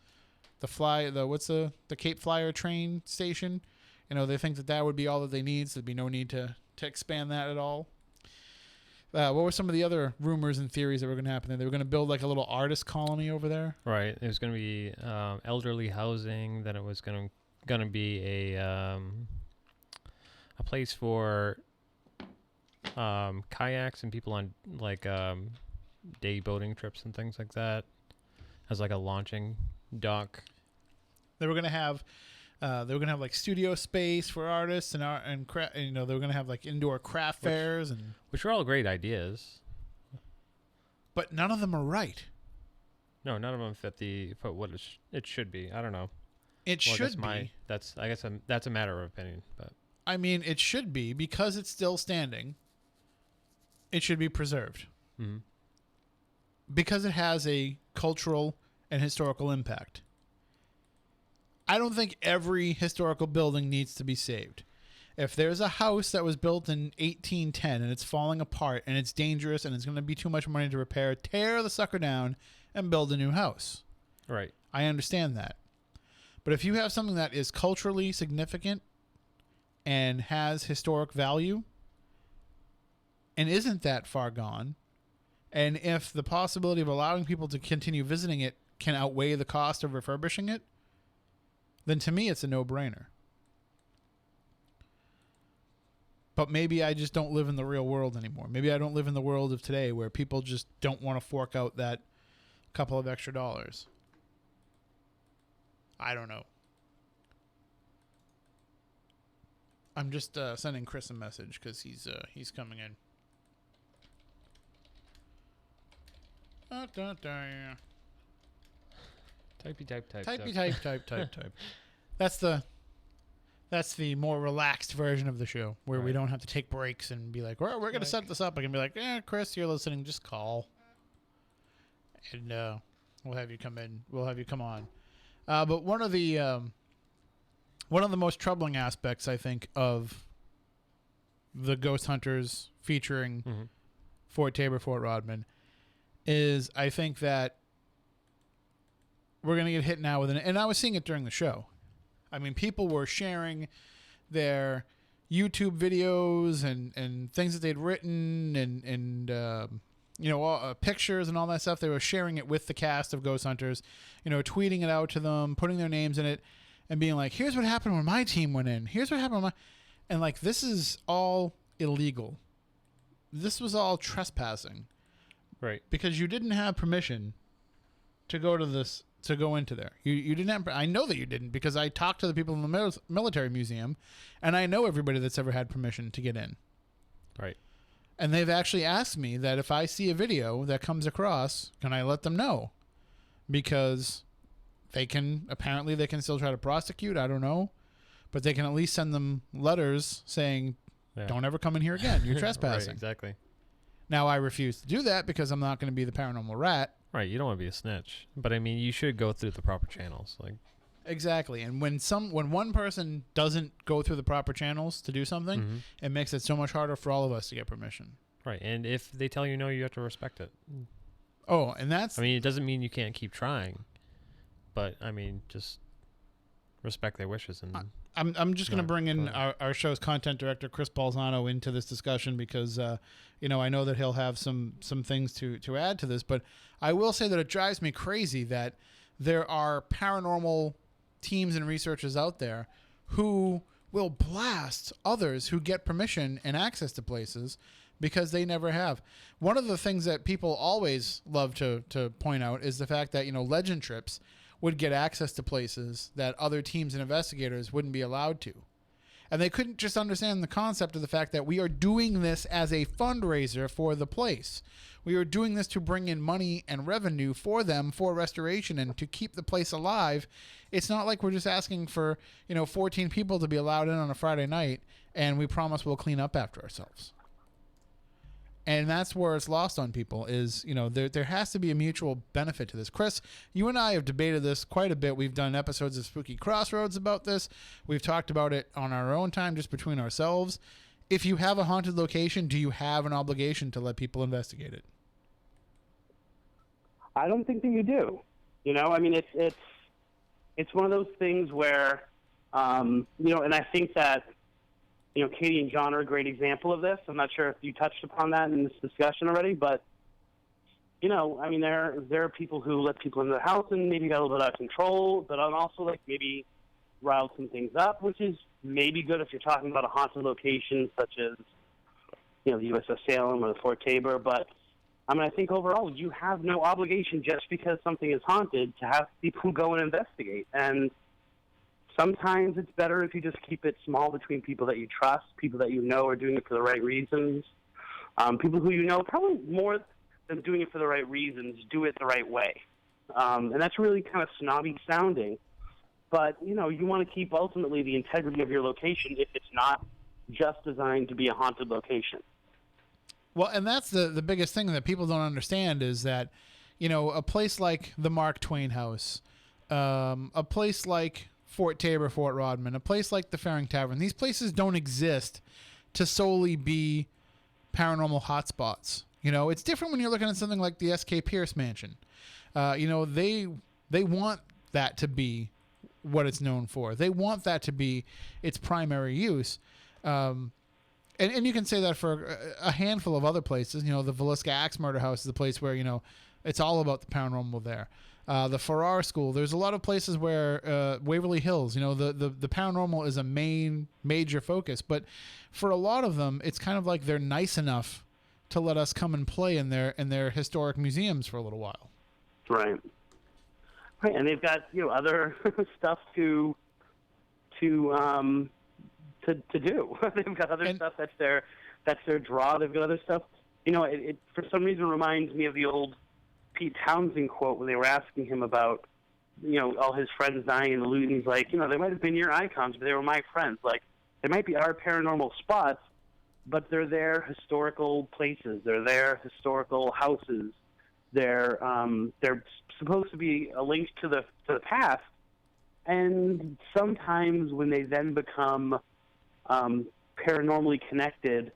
the Cape Flyer train station, they think that would be all that they need. So there'd be no need to expand that at all. What were some of the other rumors and theories that were going to happen there? They were going to build like a little artist colony over there. Right. It was going to be elderly housing. Then it was going to be a place for kayaks and people on like day boating trips and things like that, as like a launching dock. They were going to have like studio space for artists and they were going to have like indoor craft fairs, which are all great ideas, but none of them are right. No, none of them fit what it should be. I don't know. It should be. That's a matter of opinion, but I mean, it should be, because it's still standing. It should be preserved. Mm-hmm. Because it has a cultural and historical impact. I don't think every historical building needs to be saved. If there's a house that was built in 1810 and it's falling apart and it's dangerous and it's going to be too much money to repair, tear the sucker down and build a new house. Right. I understand that. But if you have something that is culturally significant and has historic value and isn't that far gone, and if the possibility of allowing people to continue visiting it can outweigh the cost of refurbishing it, then to me it's a no-brainer. But maybe I just don't live in the real world anymore. Maybe I don't live in the world of today where people just don't want to fork out that couple of extra dollars. I don't know. I'm just sending Chris a message because he's coming in. Typey type. Type. That's the more relaxed version of the show where we don't have to take breaks and be like, we're going to set this up. I can be like, Chris, you're listening. Just call. And we'll have you come in. We'll have you come on. But one of the most troubling aspects, I think, of the Ghosthunters featuring Fort Taber, Fort Rodman, is I think that we're going to get hit now with and I was seeing it during the show. I mean, people were sharing their YouTube videos and things that they'd written and pictures and all that stuff. They were sharing it with the cast of Ghosthunters, tweeting it out to them, putting their names in it, and being like, here's what happened when my team went in. Here's what happened when and like, this is all illegal. This was all trespassing. Right. Because you didn't have permission to go to this, to go into there. You didn't have, I know that you didn't because I talked to the people in the military museum and I know everybody that's ever had permission to get in. Right. And they've actually asked me that if I see a video that comes across, can I let them know? Because apparently they can still try to prosecute. I don't know. But they can at least send them letters saying, don't ever come in here again. You're trespassing. Right, exactly. Now, I refuse to do that because I'm not going to be the paranormal rat. Right. You don't want to be a snitch. But, I mean, you should go through the proper channels. Exactly. And when one person doesn't go through the proper channels to do something, it makes it so much harder for all of us to get permission. Right. And if they tell you no, you have to respect it. Oh, and that's... I mean, it doesn't mean you can't keep trying. But, I mean, just respect their wishes. And I'm just going to bring in our show's content director, Chris Balzano, into this discussion because, I know that he'll have some things to add to this. But I will say that it drives me crazy that there are paranormal teams and researchers out there who will blast others who get permission and access to places because they never have. One of the things that people always love to point out is the fact that, legend trips would get access to places that other teams and investigators wouldn't be allowed to. And they couldn't just understand the concept of the fact that we are doing this as a fundraiser for the place. We are doing this to bring in money and revenue for them for restoration and to keep the place alive. It's not like we're just asking for, 14 people to be allowed in on a Friday night and we promise we'll clean up after ourselves. And that's where it's lost on people is, there has to be a mutual benefit to this. Chris, you and I have debated this quite a bit. We've done episodes of Spooky Crossroads about this. We've talked about it on our own time, just between ourselves. If you have a haunted location, do you have an obligation to let people investigate it? I don't think that you do. I mean, it's one of those things where, and I think that, Katie and John are a great example of this. I'm not sure if you touched upon that in this discussion already, but, I mean, there are people who let people into their house and maybe got a little bit out of control, but also maybe riled some things up, which is maybe good if you're talking about a haunted location such as, the USS Salem or the Fort Taber. But, I mean, I think overall you have no obligation just because something is haunted to have people go and investigate. And sometimes it's better if you just keep it small between people that you trust, people that are doing it for the right reasons, people who probably more than doing it for the right reasons, do it the right way. And that's really kind of snobby sounding. But, you want to keep ultimately the integrity of your location if it's not just designed to be a haunted location. Well, and that's the biggest thing that people don't understand is that, a place like the Mark Twain House, a place like Fort Taber, Fort Rodman, a place like the Faring Tavern. These places don't exist to solely be paranormal hotspots. It's different when you're looking at something like the S.K. Pierce Mansion. They want that to be what it's known for. They want that to be its primary use. And you can say that for a handful of other places. The Villisca Axe Murder House is a place where, it's all about the paranormal there. The Farrar School, there's a lot of places where Waverly Hills, the paranormal is a major focus. But for a lot of them, it's kind of like they're nice enough to let us come and play in their historic museums for a little while. Right. Right, and they've got other stuff to do. They've got other stuff that's their draw. They've got other stuff. It for some reason reminds me of the old Pete Townsend quote when they were asking him about all his friends dying in the loot. And he's like, they might have been your icons, but they were my friends. Like, they might be our paranormal spots, but they're their historical places. They're their historical houses. They're supposed to be a link to the past, and sometimes when they then become paranormally connected,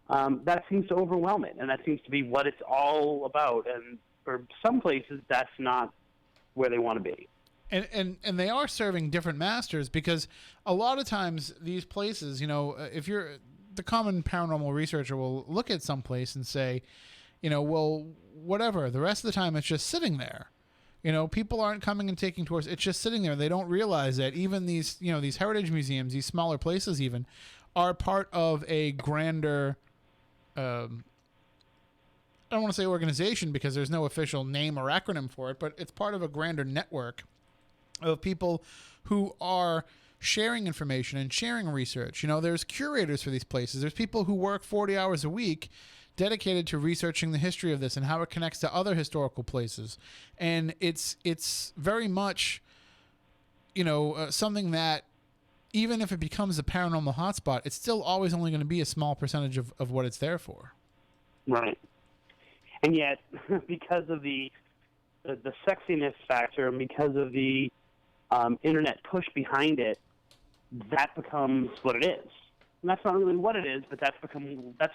that seems to overwhelm it, and that seems to be what it's all about. And for some places, that's not where they want to be. And they are serving different masters, because a lot of times these places, if you're the common paranormal researcher, will look at some place and say, well, whatever. The rest of the time, it's just sitting there. People aren't coming and taking tours. It's just sitting there. They don't realize that even these, these heritage museums, these smaller places even, are part of a grander, I don't want to say organization because there's no official name or acronym for it, but it's part of a grander network of people who are sharing information and sharing research. There's curators for these places. There's people who work 40 hours a week dedicated to researching the history of this and how it connects to other historical places. And it's very much, something that even if it becomes a paranormal hotspot, it's still always only going to be a small percentage of what it's there for. Right. And yet, because of the sexiness factor and because of the internet push behind it, that becomes what it is. And that's not really what it is, but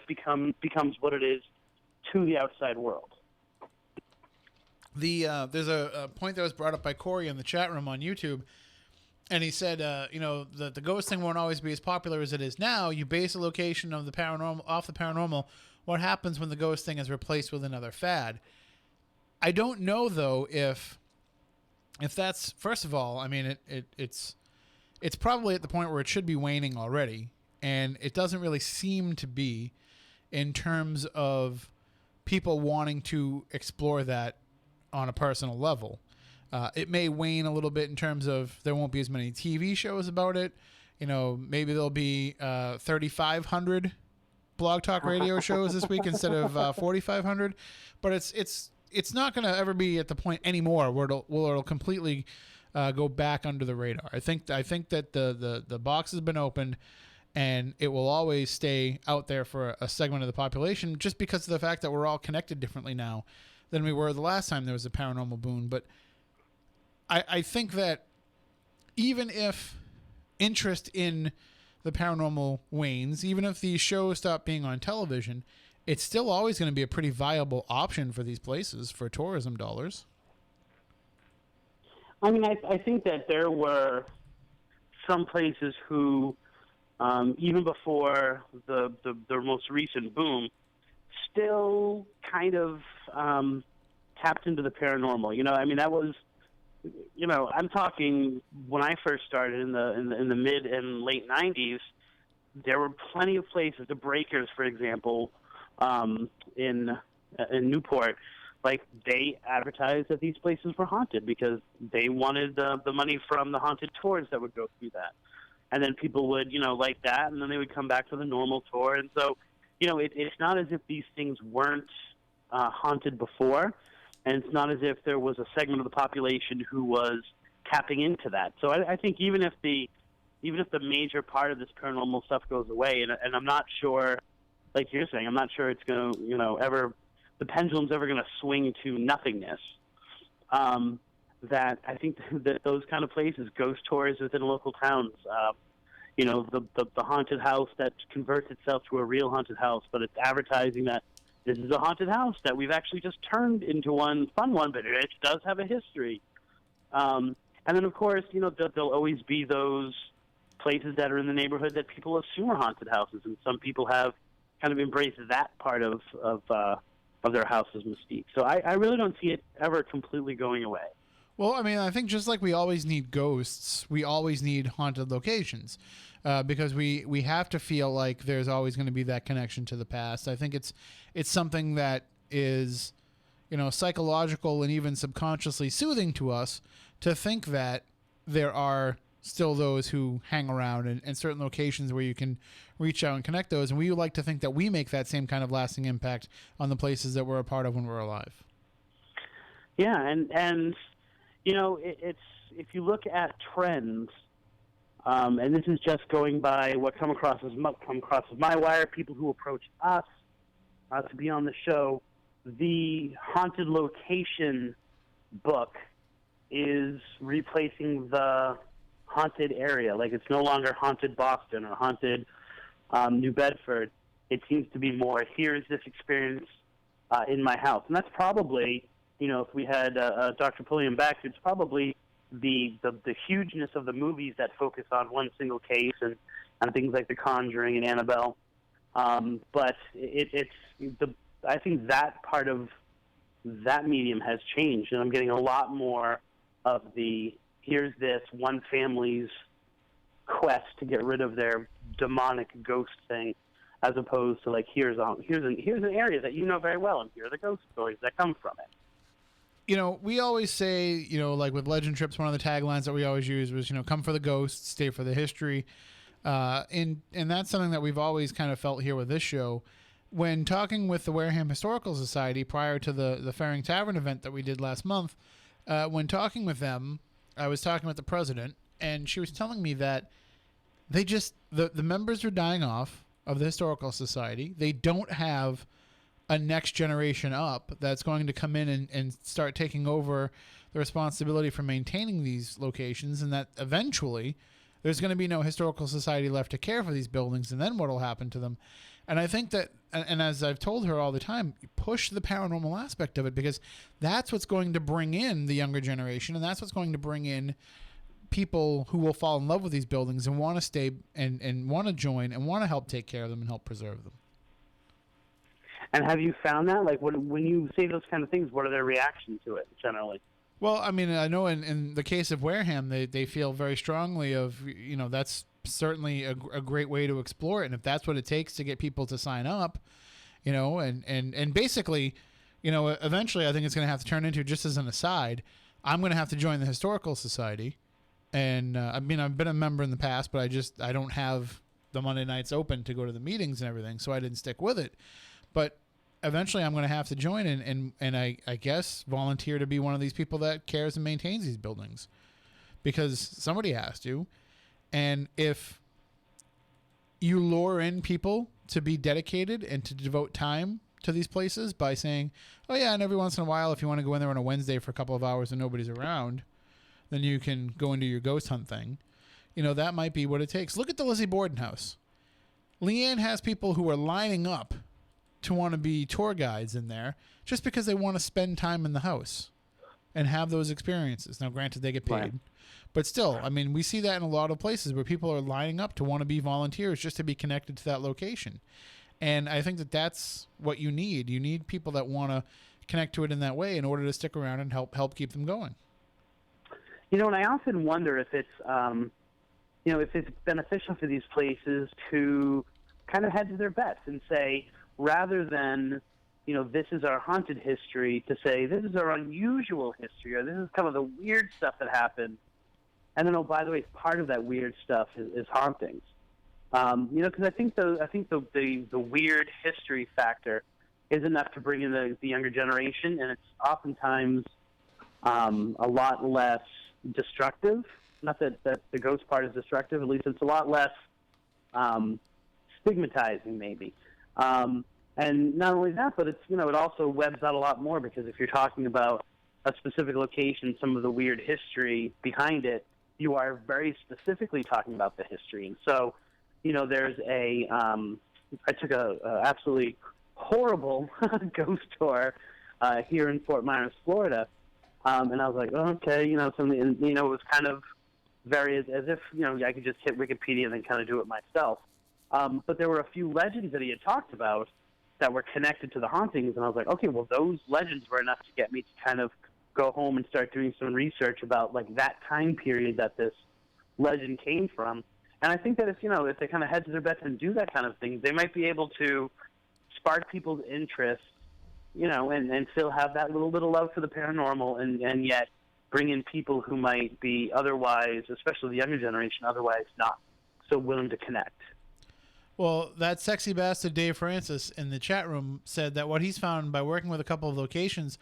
becomes what it is to the outside world. There's a point that was brought up by Corey in the chat room on YouTube, and he said, the ghost thing won't always be as popular as it is now. You base a location of the paranormal off the paranormal. What happens when the ghost thing is replaced with another fad? I don't know though if that's, first of all, I mean it's probably at the point where it should be waning already. And it doesn't really seem to be, in terms of people wanting to explore that on a personal level. It may wane a little bit in terms of there won't be as many TV shows about it. Maybe there'll be 3,500 Blog Talk Radio shows this week instead of 4,500. But it's not going to ever be at the point anymore where it'll completely go back under the radar. I think that the box has been opened. And it will always stay out there for a segment of the population just because of the fact that we're all connected differently now than we were the last time there was a paranormal boom. But I think that even if interest in the paranormal wanes, even if these shows stop being on television, it's still always going to be a pretty viable option for these places for tourism dollars. I mean, I think that there were some places who, even before the most recent boom, still kind of tapped into the paranormal. I mean, that was, I'm talking when I first started in the mid and late 90s, there were plenty of places, the Breakers, for example, in Newport, like they advertised that these places were haunted because they wanted the money from the haunted tours that would go through that. And then people would, like that, and then they would come back to the normal tour. And so, it's not as if these things weren't haunted before, and it's not as if there was a segment of the population who was tapping into that. So I think even if the major part of this paranormal stuff goes away, and I'm not sure, like you're saying, I'm not sure it's going to, ever, the pendulum's ever going to swing to nothingness. That I think that those kind of places, ghost tours within local towns, the haunted house that converts itself to a real haunted house, but it's advertising that this is a haunted house that we've actually just turned into one fun one, but it does have a history. And then, of course, there'll always be those places that are in the neighborhood that people assume are haunted houses, and some people have kind of embraced that part of their house's mystique. So I really don't see it ever completely going away. Well, I mean, I think just like we always need ghosts, we always need haunted locations, because we have to feel like there's always going to be that connection to the past. I think it's something that is, psychological and even subconsciously soothing to us to think that there are still those who hang around in certain locations where you can reach out and connect those. And we like to think that we make that same kind of lasting impact on the places that we're a part of when we're alive. Yeah, and it's if you look at trends, and this is just going by what come across as my wire, people who approach us to be on the show, the haunted location book is replacing the haunted area. Like, it's no longer haunted Boston or haunted New Bedford. It seems to be more, here's this experience in my house. And that's probably, if we had Dr. Pulliam back, it's probably the hugeness of the movies that focus on one single case and things like The Conjuring and Annabelle. But I think that part of that medium has changed, and I'm getting a lot more of the here's this one family's quest to get rid of their demonic ghost thing, as opposed to like here's an area that you know very well, and here are the ghost stories that come from it. We always say, like with Legend Trips, one of the taglines that we always use was, come for the ghosts, stay for the history. And that's something that we've always kind of felt here with this show. When talking with the Wareham Historical Society prior to the Faring Tavern event that we did last month, when talking with them, I was talking with the president, and she was telling me that they just, the members are dying off of the Historical Society. They don't have a next generation up that's going to come in and start taking over the responsibility for maintaining these locations, and that eventually there's going to be no Historical Society left to care for these buildings, and then what will happen to them? And I think that, and as I've told her all the time, push the paranormal aspect of it, because that's what's going to bring in the younger generation, and that's what's going to bring in people who will fall in love with these buildings and want to stay and want to join and want to help take care of them and help preserve them. And have you found that? Like, when you say those kind of things, what are their reactions to it generally? Well, I mean, I know in the case of Wareham, they feel very strongly of, that's certainly a great way to explore it. And if that's what it takes to get people to sign up, and basically, eventually I think it's going to have to turn into, just as an aside, I'm going to have to join the Historical Society. And I've been a member in the past, but I don't have the Monday nights open to go to the meetings and everything. So I didn't stick with it. But eventually I'm going to have to join and I guess volunteer to be one of these people that cares and maintains these buildings, because somebody has to. And if you lure in people to be dedicated and to devote time to these places by saying, oh yeah, and every once in a while, if you want to go in there on a Wednesday for a couple of hours and nobody's around, then you can go into your ghost hunt thing. That might be what it takes. Look at the Lizzie Borden house. Leanne has people who are lining up to want to be tour guides in there just because they want to spend time in the house and have those experiences. Now, granted, they get paid. Right. But still, I mean, we see that in a lot of places where people are lining up to want to be volunteers just to be connected to that location. And I think that that's what you need. You need people that want to connect to it in that way in order to stick around and help keep them going. And I often wonder if it's, if it's beneficial for these places to kind of hedge their bets and say, rather than, this is our haunted history, to say this is our unusual history, or this is kind of the weird stuff that happened. And then, oh, by the way, part of that weird stuff is hauntings. Because I think the weird history factor is enough to bring in the younger generation, and it's oftentimes a lot less destructive. Not that the ghost part is destructive, at least it's a lot less stigmatizing, maybe. And not only that, but it's it also webs out a lot more, because if you're talking about a specific location, some of the weird history behind it, you are very specifically talking about the history. And so, there's I took a absolutely horrible ghost tour here in Fort Myers, Florida, And I was like, oh, okay, something, and, it was kind of very as if, I could just hit Wikipedia and then kind of do it myself. But there were a few legends that he had talked about that were connected to the hauntings, and I was like, okay, well, those legends were enough to get me to kind of go home and start doing some research about, like, that time period that this legend came from. And I think that if they kind of hedge their bets and do that kind of thing, they might be able to spark people's interest, and still have that little bit of love for the paranormal, and yet bring in people who might be otherwise, especially the younger generation, otherwise not so willing to connect. Well, that sexy bastard Dave Francis in the chat room said that what he's found by working with a couple of locations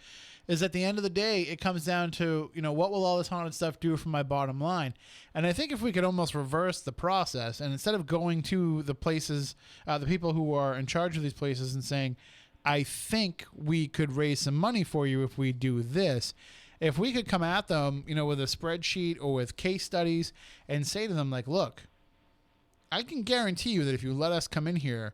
is at the end of the day, it comes down to, what will all this haunted stuff do for my bottom line? And I think if we could almost reverse the process, and instead of going to the places, the people who are in charge of these places and saying, I think we could raise some money for you if we do this, if we could come at them, with a spreadsheet or with case studies and say to them, like, look, I can guarantee you that if you let us come in here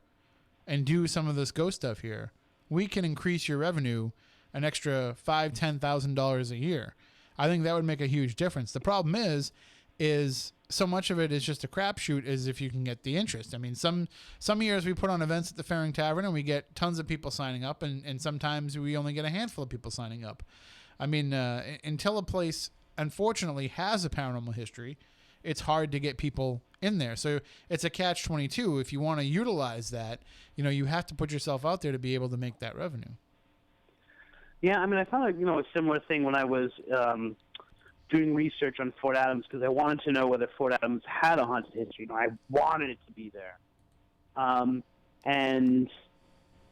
and do some of this ghost stuff here, we can increase your revenue an extra $5,000-$10,000 a year. I think that would make a huge difference. The problem is so much of it is just a crapshoot as if you can get the interest. I mean, some years we put on events at the Faring Tavern and we get tons of people signing up, and sometimes we only get a handful of people signing up. I mean, until a place, unfortunately, has a paranormal history, it's hard to get people in there. So it's a catch-22. If you want to utilize that, you have to put yourself out there to be able to make that revenue. Yeah, I mean, I found a similar thing when I was doing research on Fort Adams, because I wanted to know whether Fort Adams had a haunted history. I wanted it to be there. And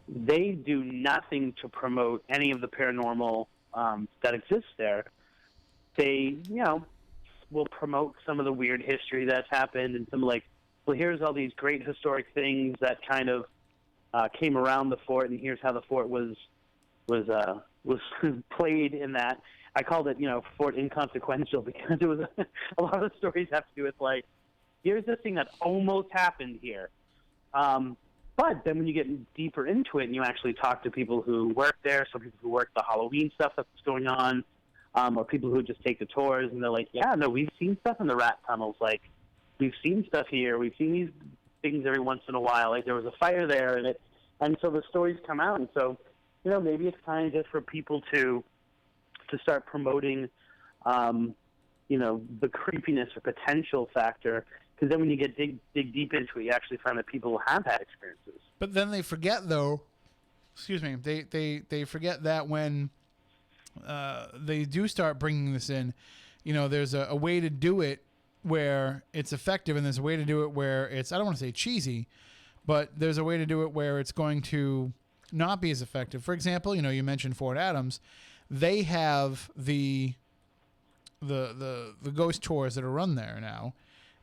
they do nothing to promote any of the paranormal that exists there. They, will promote some of the weird history that's happened, and some well, here's all these great historic things that kind of came around the fort, and here's how the fort was played in that. I called it, Fort Inconsequential, because it was a lot of the stories have to do with, like, here's this thing that almost happened here. But then when you get deeper into it and you actually talk to people who work there, so people who work the Halloween stuff that's going on, or people who just take the tours, and they're like, yeah, no, we've seen stuff in the rat tunnels. Like, we've seen stuff here. We've seen these things every once in a while. Like, there was a fire there, and so the stories come out. And so, maybe it's time just for people to start promoting, the creepiness or potential factor. Because then when you get dig deep into it, you actually find that people have had experiences. But then they forget, though. Excuse me. They forget that when they do start bringing this in, there's a way to do it where it's effective, and there's a way to do it where it's, I don't want to say cheesy, but there's a way to do it where it's going to not be as effective. For example, you mentioned Fort Adams. They have the ghost tours that are run there now,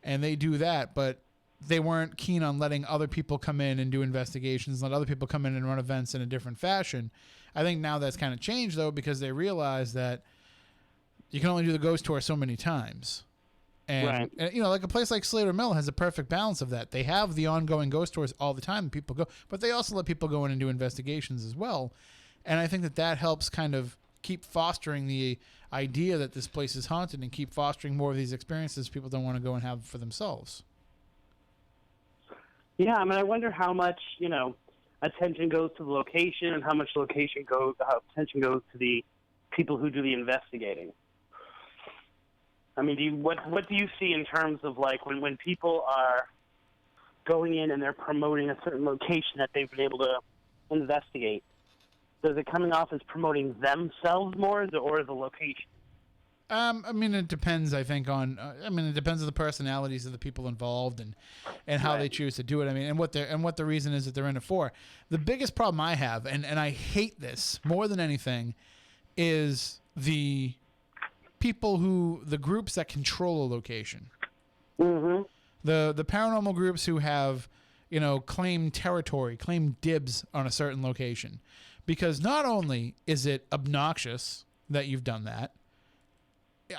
and they do that, but they weren't keen on letting other people come in and do investigations, let other people come in and run events in a different fashion. I think now that's kind of changed, though, because they realize that you can only do the ghost tour so many times. And, right. and like a place like Slater Mill has a perfect balance of that. They have the ongoing ghost tours all the time, people go, but they also let people go in and do investigations as well. And I think that helps kind of keep fostering the idea that this place is haunted, and keep fostering more of these experiences people don't want to go and have for themselves. Yeah, I mean, I wonder how much, attention goes to the location, and how much attention goes to the people who do the investigating. I mean, what do you see in terms of, like, when people are going in and they're promoting a certain location that they've been able to investigate? Is it coming off as promoting themselves more, or the location? I mean, it depends, I think, on it depends on the personalities of the people involved and how they choose to do it. I mean, and what the reason is that they're in it for. The biggest problem I have, and I hate this more than anything, is the groups that control a location. Mm-hmm. The paranormal groups who have, claimed territory, claimed dibs on a certain location. Because not only is it obnoxious that you've done that,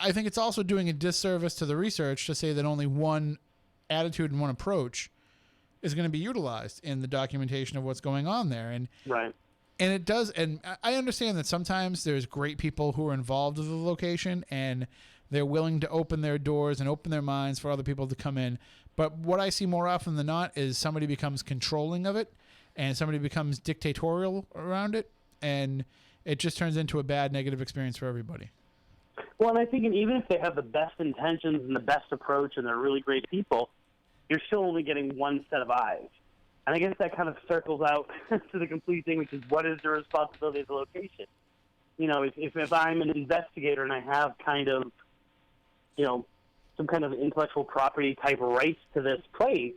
I think it's also doing a disservice to the research to say that only one attitude and one approach is going to be utilized in the documentation of what's going on there. And right. And it does, and I understand that sometimes there's great people who are involved with the location and they're willing to open their doors and open their minds for other people to come in. But what I see more often than not is somebody becomes controlling of it and somebody becomes dictatorial around it, and it just turns into a bad negative experience for everybody. Well, and I think even if they have the best intentions and the best approach and they're really great people, you're still only getting one set of eyes. And I guess that kind of circles out to the complete thing, which is what is the responsibility of the location? You know, if I'm an investigator and I have kind of, you know, some kind of intellectual property type rights to this place,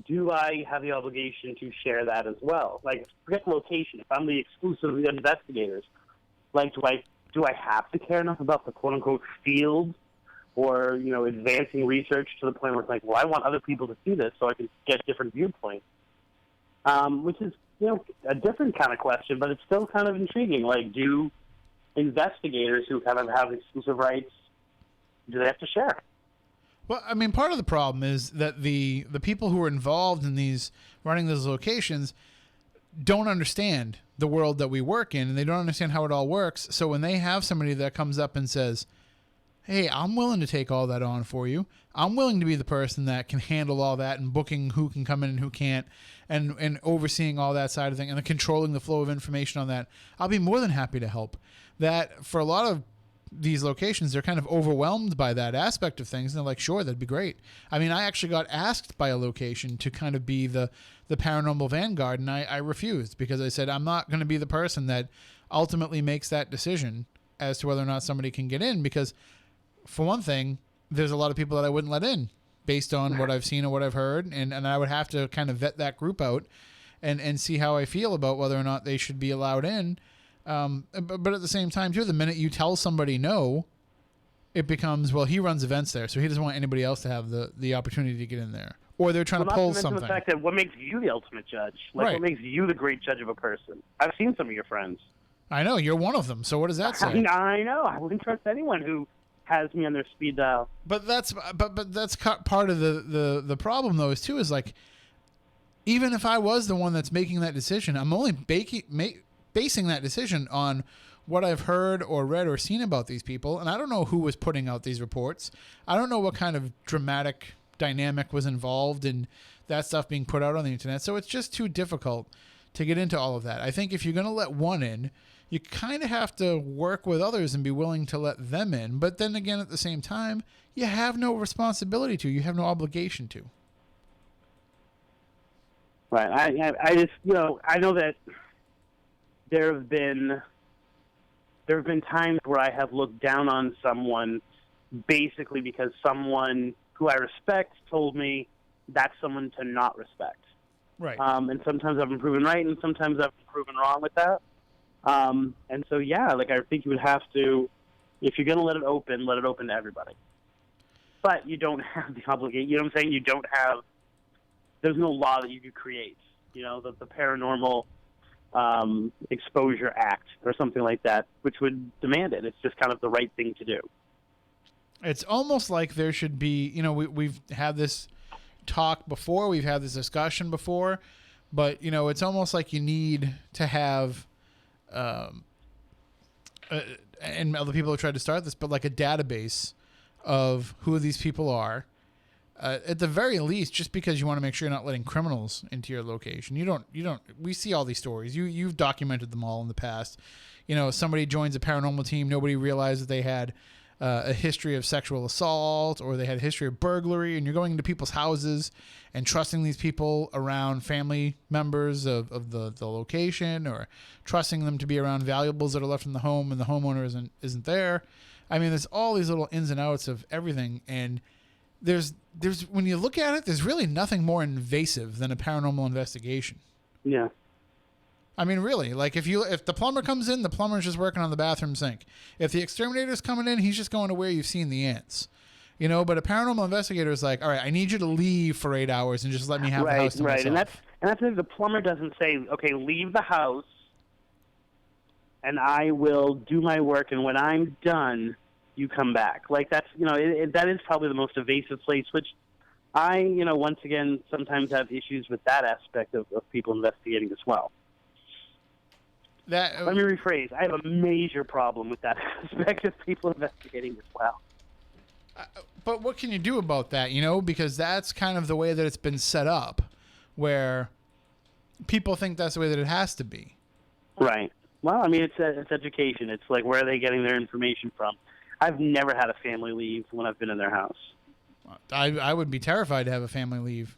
do I have the obligation to share that as well? Like, forget the location. If I'm the exclusive investigators, like, do I have to care enough about the quote-unquote field or, you know, advancing research to the point where it's like, well, I want other people to see this so I can get different viewpoints, which is, you know, a different kind of question, but it's still kind of intriguing. Like, do investigators who kind of have exclusive rights, do they have to share? Well, I mean, part of the problem is that the people who are involved in running these locations don't understand the world that we work in, and they don't understand how it all works. So when they have somebody that comes up and says, hey, I'm willing to take all that on for you. I'm willing to be the person that can handle all that and booking who can come in and who can't, and overseeing all that side of thing and controlling the flow of information on that. I'll be more than happy to help. That for a lot of these locations, they're kind of overwhelmed by that aspect of things. And they're like, sure, that'd be great. I mean, I actually got asked by a location to kind of be the paranormal vanguard, and I refused because I said, I'm not going to be the person that ultimately makes that decision as to whether or not somebody can get in, because for one thing, there's a lot of people that I wouldn't let in based on what I've seen or what I've heard. And I would have to kind of vet that group out and see how I feel about whether or not they should be allowed in. But at the same time, too, the minute you tell somebody no, it becomes, well, he runs events there, so he doesn't want anybody else to have the opportunity to get in there. Or they're trying to pull something. The fact that what makes you the ultimate judge? Like, right. What makes you the great judge of a person? I've seen some of your friends. I know, you're one of them, so what does that say? I know. I wouldn't trust anyone who has me on their speed dial. But that's part of the problem, though, is like, even if I was the one that's making that decision, I'm only basing that decision on what I've heard or read or seen about these people, and I don't know who was putting out these reports. I don't know what kind of dramatic dynamic was involved in that stuff being put out on the internet, so it's just too difficult to get into all of that. I think if you're going to let one in, you kind of have to work with others and be willing to let them in. But then again, at the same time, you have no responsibility to. You have no obligation to. Right. I just, you know, I know that there have been times where I have looked down on someone basically because someone who I respect told me that's someone to not respect. Right. And sometimes I've been proven right, and sometimes I've been proven wrong with that. And so, yeah, like, I think you would have to, if you're going to let it open to everybody. But you don't have the obligation. You know what I'm saying? There's no law that you could create. You know, the Paranormal Exposure Act or something like that, which would demand it. It's just kind of the right thing to do. It's almost like there should be, you know, we've had this talk before, we've had this discussion before, but, you know, it's almost like you need to have, and other people have tried to start this, but like a database of who these people are. At the very least, just because you want to make sure you're not letting criminals into your location. We see all these stories. You've documented them all in the past. You know, somebody joins a paranormal team, nobody realized that they had a history of sexual assault, or they had a history of burglary, and you're going into people's houses and trusting these people around family members of the location, or trusting them to be around valuables that are left in the home and the homeowner isn't there. I mean, there's all these little ins and outs of everything, and there's when you look at it, there's really nothing more invasive than a paranormal investigation. Yeah. I mean, really, like if the plumber comes in, the plumber's just working on the bathroom sink. If the exterminator's coming in, he's just going to where you've seen the ants. You know, but a paranormal investigator is like, all right, I need you to leave for 8 hours and just let me have the house to myself. And that's if the plumber doesn't say, okay, leave the house and I will do my work, and when I'm done, you come back. Like, that's, you know, that is probably the most evasive place, which I, you know, once again, sometimes have issues with that aspect of people investigating as well. That Let me rephrase. I have a major problem with that aspect of people investigating as well. But what can you do about that, Because that's kind of the way that it's been set up, where people think that's the way that it has to be. Right. Well, I mean, it's education. It's like, where are they getting their information from? I've never had a family leave when I've been in their house. I would be terrified to have a family leave.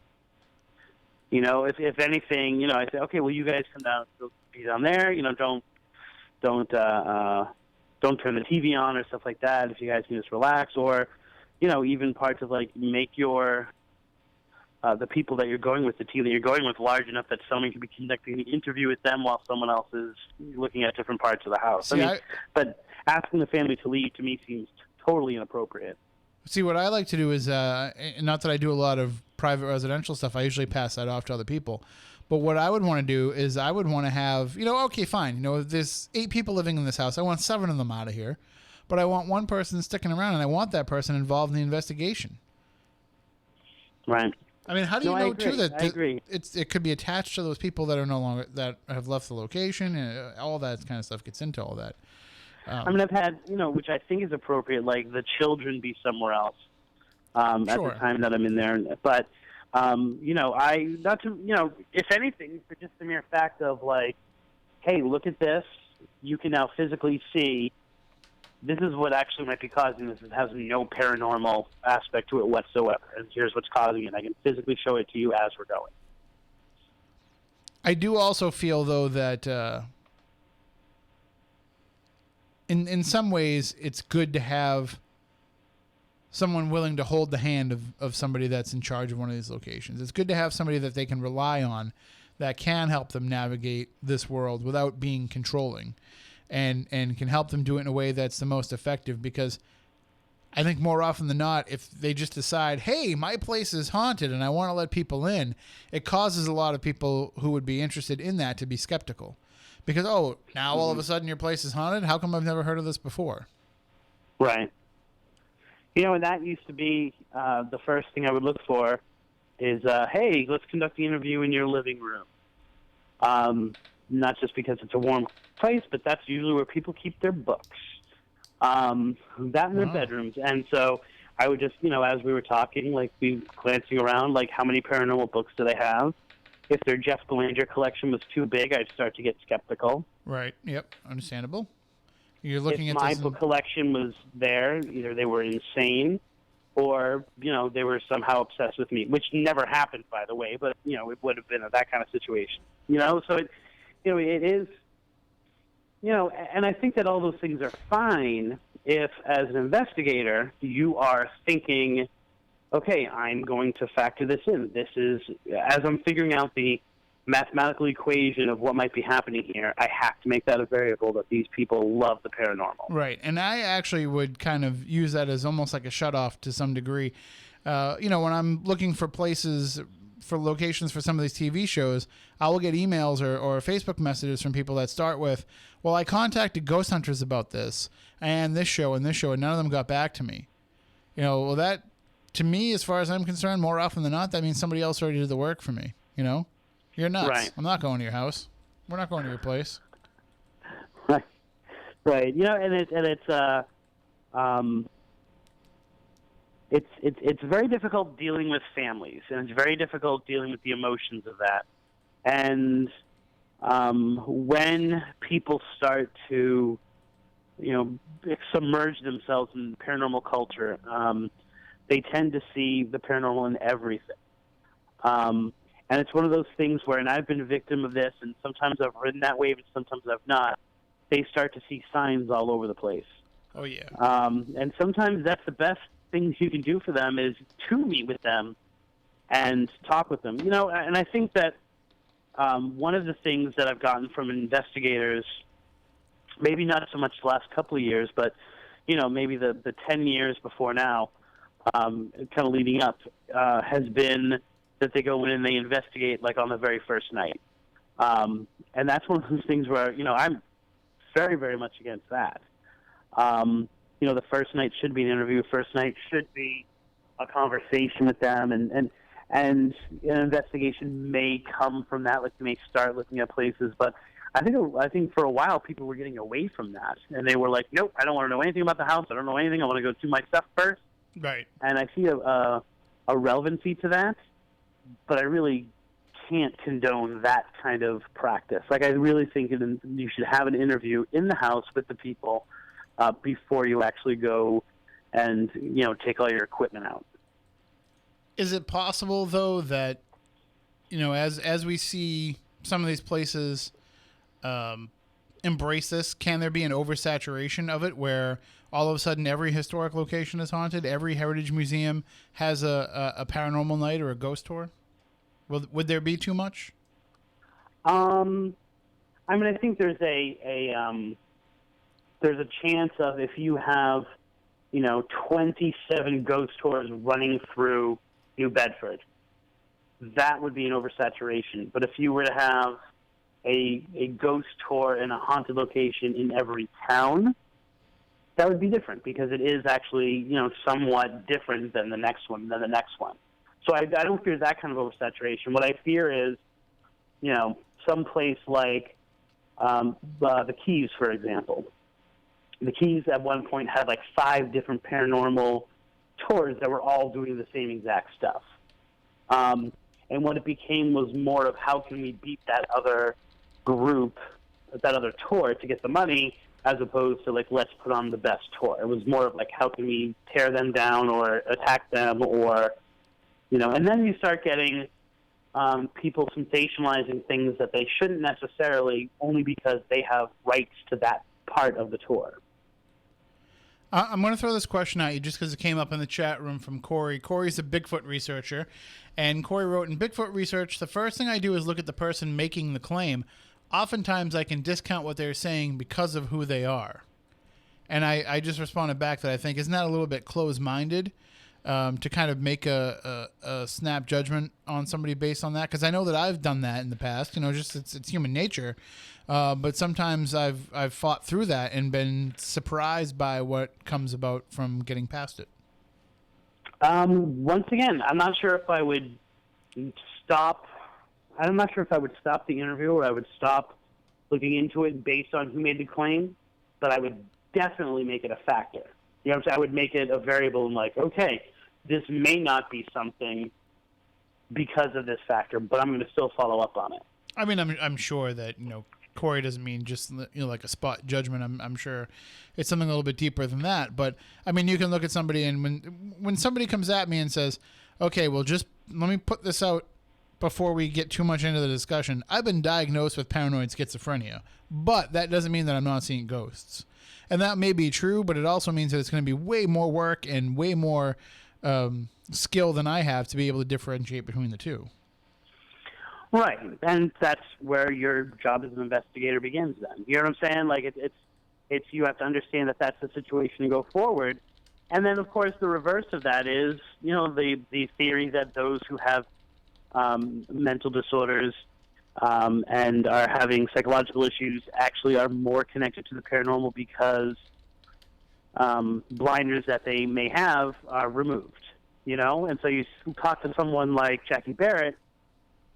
If anything, I say, okay, well, you guys come down, be down there. Don't turn the TV on or stuff like that. If you guys can just relax, or, even parts of like make your the people that you're going with, the team that you're going with, large enough that someone can be conducting the interview with them while someone else is looking at different parts of the house. See, but asking the family to leave to me seems totally inappropriate. See, what I like to do is, not that I do a lot of private residential stuff, I usually pass that off to other people. But what I would want to do is I would want to have, okay, fine. If there's 8 people living in this house, I want 7 of them out of here. But I want one person sticking around, and I want that person involved in the investigation. Right. I mean, how do you know too that I agree. it could be attached to those people that are no longer, that have left the location, and all that kind of stuff gets into all that. I mean, I've had, which I think is appropriate, like the children be somewhere else at the time that I'm in there. But, if anything, for just the mere fact of like, hey, look at this. You can now physically see this is what actually might be causing this. It has no paranormal aspect to it whatsoever. And here's what's causing it. I can physically show it to you as we're going. I do also feel, though, that in some ways it's good to have someone willing to hold the hand of somebody that's in charge of one of these locations. It's good to have somebody that they can rely on that can help them navigate this world without being controlling, and can help them do it in a way that's the most effective, because I think more often than not, if they just decide, hey, my place is haunted and I want to let people in, it causes a lot of people who would be interested in that to be skeptical. Because, now all of a sudden your place is haunted? How come I've never heard of this before? Right. And that used to be the first thing I would look for is, hey, let's conduct the interview in your living room. Not just because it's a warm place, but that's usually where people keep their books. That in their bedrooms. And so I would just, as we were talking, like, be glancing around, like, how many paranormal books do they have? If their Jeff Belanger collection was too big, I'd start to get skeptical. Right. Yep. Understandable. You're looking if at my this book collection was there, either they were insane or, they were somehow obsessed with me, which never happened, by the way, but, it would have been that kind of situation. So it is, and I think that all those things are fine if, as an investigator, you are thinking, okay, I'm going to factor this in. This is, as I'm figuring out the mathematical equation of what might be happening here, I have to make that a variable that these people love the paranormal. Right, and I actually would kind of use that as almost like a shutoff to some degree. When I'm looking for places, for locations for some of these TV shows, I will get emails or Facebook messages from people that start with, well, I contacted Ghosthunters about this, and this show, and none of them got back to me. Well, that, to me, as far as I'm concerned, more often than not, that means somebody else already did the work for me, You're nuts. Right. I'm not going to your house. We're not going to your place. Right. Right. It's very difficult dealing with families, and it's very difficult dealing with the emotions of that. And when people start to, submerge themselves in paranormal culture, they tend to see the paranormal in everything. And it's one of those things where, and I've been a victim of this, and sometimes I've ridden that wave, and sometimes I've not. They start to see signs all over the place. Oh, yeah. And sometimes that's the best things you can do for them is to meet with them and talk with them. And I think that one of the things that I've gotten from investigators, maybe not so much the last couple of years, but, maybe the 10 years before now, kind of leading up, has been that they go in and they investigate like on the very first night. And that's one of those things where, I'm very, very much against that. The first night should be an interview. First night should be a conversation with them, and an investigation may come from that. Like, you may start looking at places, but I think for a while people were getting away from that, and they were like, nope, I don't want to know anything about the house. I don't know anything. I want to go do my stuff first. Right. And I see a relevancy to that, but I really can't condone that kind of practice. Like, I really think you should have an interview in the house with the people before you actually go and, take all your equipment out. Is it possible, though, that, as we see some of these places embrace this, can there be an oversaturation of it where all of a sudden every historic location is haunted, every heritage museum has a paranormal night or a ghost tour? Would there be too much? I think there's there's a chance of, if you have 27 ghost tours running through New Bedford, that would be an oversaturation. But if you were to have a ghost tour in a haunted location in every town, that would be different, because it is actually, somewhat different than the next one. So I don't fear that kind of oversaturation. What I fear is, some place like the Keys, for example. The Keys at one point had like 5 different paranormal tours that were all doing the same exact stuff. And what it became was more of, how can we beat that other group, that other tour, to get the money, as opposed to like, let's put on the best tour. It was more of like, how can we tear them down or attack them, or, and then you start getting people sensationalizing things that they shouldn't necessarily, only because they have rights to that part of the tour. I'm going to throw this question at you just because it came up in the chat room from Corey. Corey's a Bigfoot researcher, and Corey wrote, in Bigfoot research, the first thing I do is look at the person making the claim. Oftentimes I can discount what they're saying because of who they are. And I just responded back that I think, isn't that a little bit closed-minded to kind of make a snap judgment on somebody based on that? Because I know that I've done that in the past. Just it's human nature. But sometimes I've fought through that and been surprised by what comes about from getting past it. Once again, I'm not sure if I would stop. I'm not sure if I would stop the interview, or I would stop looking into it based on who made the claim. But I would definitely make it a factor. I would make it a variable, and like, okay, this may not be something because of this factor, but I'm going to still follow up on it. I mean, I'm sure that Corey doesn't mean just like a spot judgment. I'm sure it's something a little bit deeper than that. But I mean, you can look at somebody, and when somebody comes at me and says, "Okay, well, just let me put this out before we get too much into the discussion. I've been diagnosed with paranoid schizophrenia, but that doesn't mean that I'm not seeing ghosts." And that may be true, but it also means that it's going to be way more work and way more skill than I have to be able to differentiate between the two. Right, and that's where your job as an investigator begins then. You know what I'm saying? Like, it's you have to understand that that's the situation to go forward. And then, of course, the reverse of that is, the theory that those who have mental disorders and are having psychological issues actually are more connected to the paranormal because blinders that they may have are removed, And so you talk to someone like Jackie Barrett,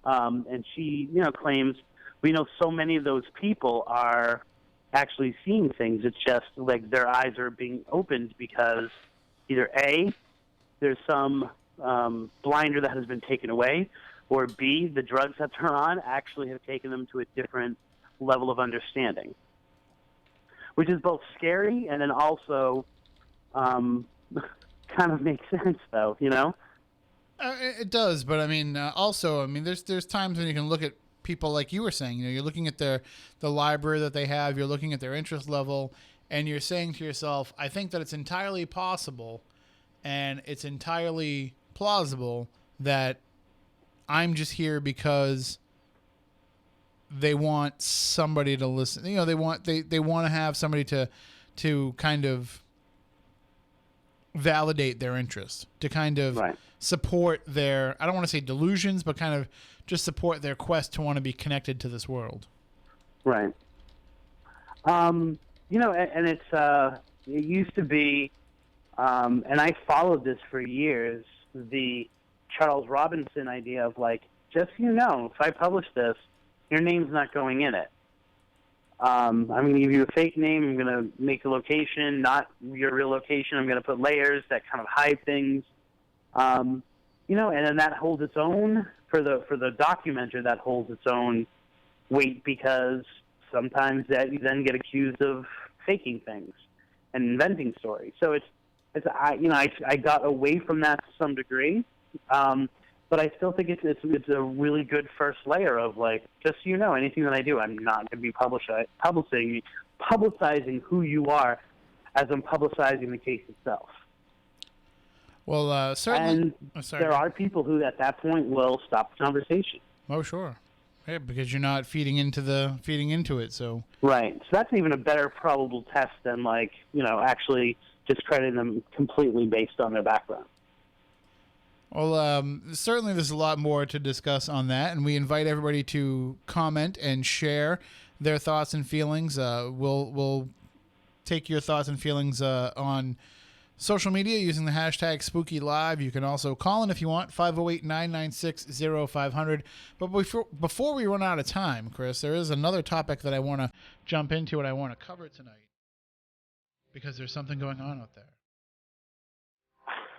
and she, claims, so many of those people are actually seeing things. It's just like their eyes are being opened because either A, there's some blinder that has been taken away, or B, the drugs that they're on actually have taken them to a different level of understanding, which is both scary and then also kind of makes sense, though, It does, but I mean, there's times when you can look at people like you were saying. You're looking at the library that they have. You're looking at their interest level, and you're saying to yourself, I think that it's entirely possible, and it's entirely plausible that I'm just here because they want somebody to listen. They want to have somebody to kind of validate their interest, to kind of support their, I don't want to say delusions, but kind of just support their quest to want to be connected to this world. Right. And it's it used to be, and I followed this for years, the Charles Robinson idea of like, just if I publish this, your name's not going in it. I'm going to give you a fake name. I'm going to make a location, not your real location. I'm going to put layers that kind of hide things. And then that holds its own for the documenter. That holds its own weight because sometimes that you then get accused of faking things and inventing stories. So I got away from that to some degree, but I still think it's a really good first layer of like, just so you know, anything that I do, I'm not going to be publicizing who you are as I'm publicizing the case itself. Well, certainly. And there are people who, at that point, will stop the conversation. Oh, sure. Yeah, because you're not feeding into it. So right. So that's even a better probable test than actually discrediting them completely based on their background. Well, certainly there's a lot more to discuss on that, and we invite everybody to comment and share their thoughts and feelings. We'll take your thoughts and feelings on social media using the hashtag SpookyLive. You can also call in if you want, 508-996-0500. But before we run out of time, Chris, there is another topic that I want to jump into and I want to cover tonight because there's something going on out there.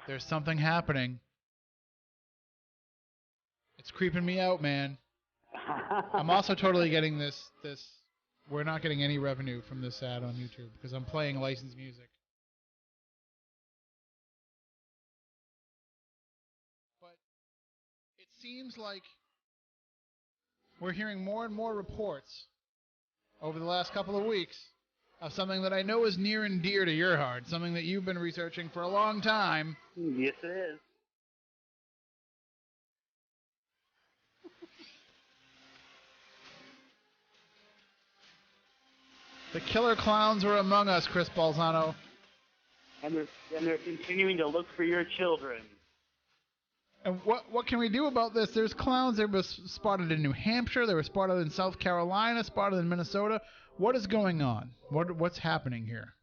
There's something happening. It's creeping me out, man. I'm also totally getting this. We're not getting any revenue from this ad on YouTube because I'm playing licensed music. But it seems like we're hearing more and more reports over the last couple of weeks of something that I know is near and dear to your heart, something that you've been researching for a long time. Yes, it is. The killer clowns are among us, Chris Balzano. And they're continuing to look for your children. And what can we do about this? There's clowns that were spotted in New Hampshire. They were spotted in South Carolina, spotted in Minnesota. What is going on? What's happening here?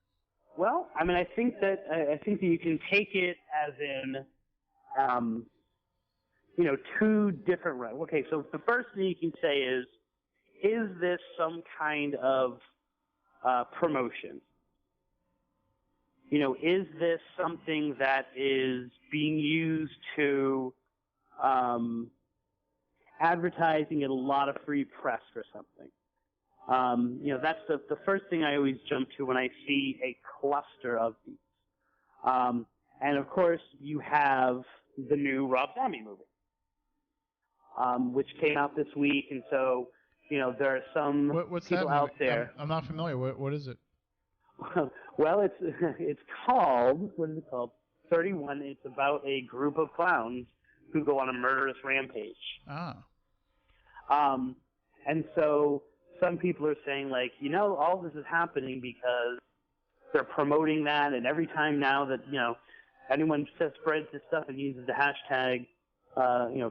Well, I mean, I think that you can take it as in, two different routes. Okay, so the first thing you can say is this some kind of promotion? Is this something that is being used to advertising and a lot of free press for something? That's the first thing I always jump to when I see a cluster of these. And of course, you have the new Rob Zombie movie, which came out this week, and so there are some people out there. I'm not familiar. What is it? Well, it's called, what is it called? 31. It's about a group of clowns who go on a murderous rampage. Ah. And so some people are saying, all this is happening because they're promoting that, and every time now that, anyone spreads this stuff and uses the hashtag,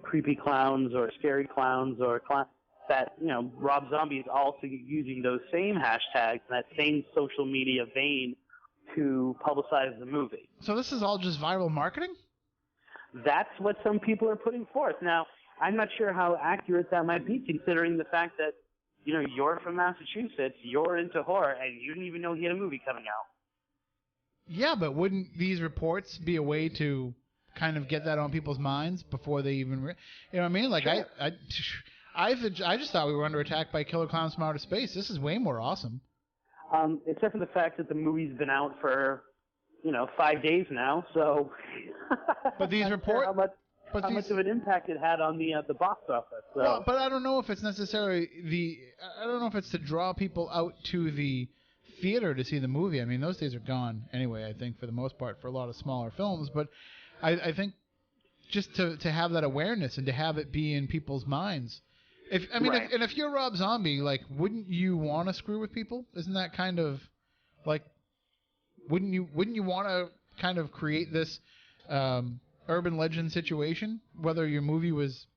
creepy clowns or scary clowns or that, Rob Zombie is also using those same hashtags, that same social media vein to publicize the movie. So this is all just viral marketing? That's what some people are putting forth. Now, I'm not sure how accurate that might be, considering the fact that, you're from Massachusetts, you're into horror, and you didn't even know he had a movie coming out. Yeah, but wouldn't these reports be a way to kind of get that on people's minds before they even... you know what I mean? Like, sure. I just thought we were under attack by killer clowns from outer space. This is way more awesome. Except for the fact that the movie's been out for, 5 days now, so... But these reports... How much of an impact it had on the box office. So. Well, but I don't know if it's necessarily I don't know if it's to draw people out to the theater to see the movie. I mean, those days are gone anyway, I think, for the most part, for a lot of smaller films. But I think just to have that awareness and to have it be in people's minds. Right. If you're Rob Zombie, wouldn't you want to screw with people? Isn't that kind of wouldn't you want to kind of create this urban legend situation, whether your movie was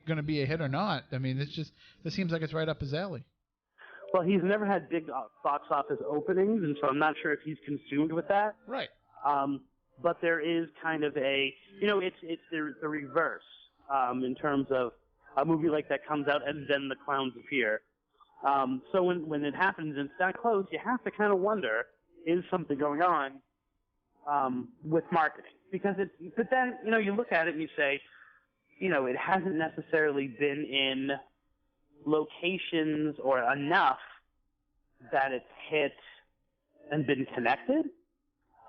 going to be a hit or not? I mean, this seems like it's right up his alley. Well, he's never had big box office openings, and so I'm not sure if he's consumed with that. Right. But there is kind of a, it's the reverse in terms of a movie like that comes out and then the clowns appear. So when it happens and it's that close, you have to kind of wonder, is something going on with marketing? Because but then, you look at it and you say, it hasn't necessarily been in locations or enough that it's hit and been connected.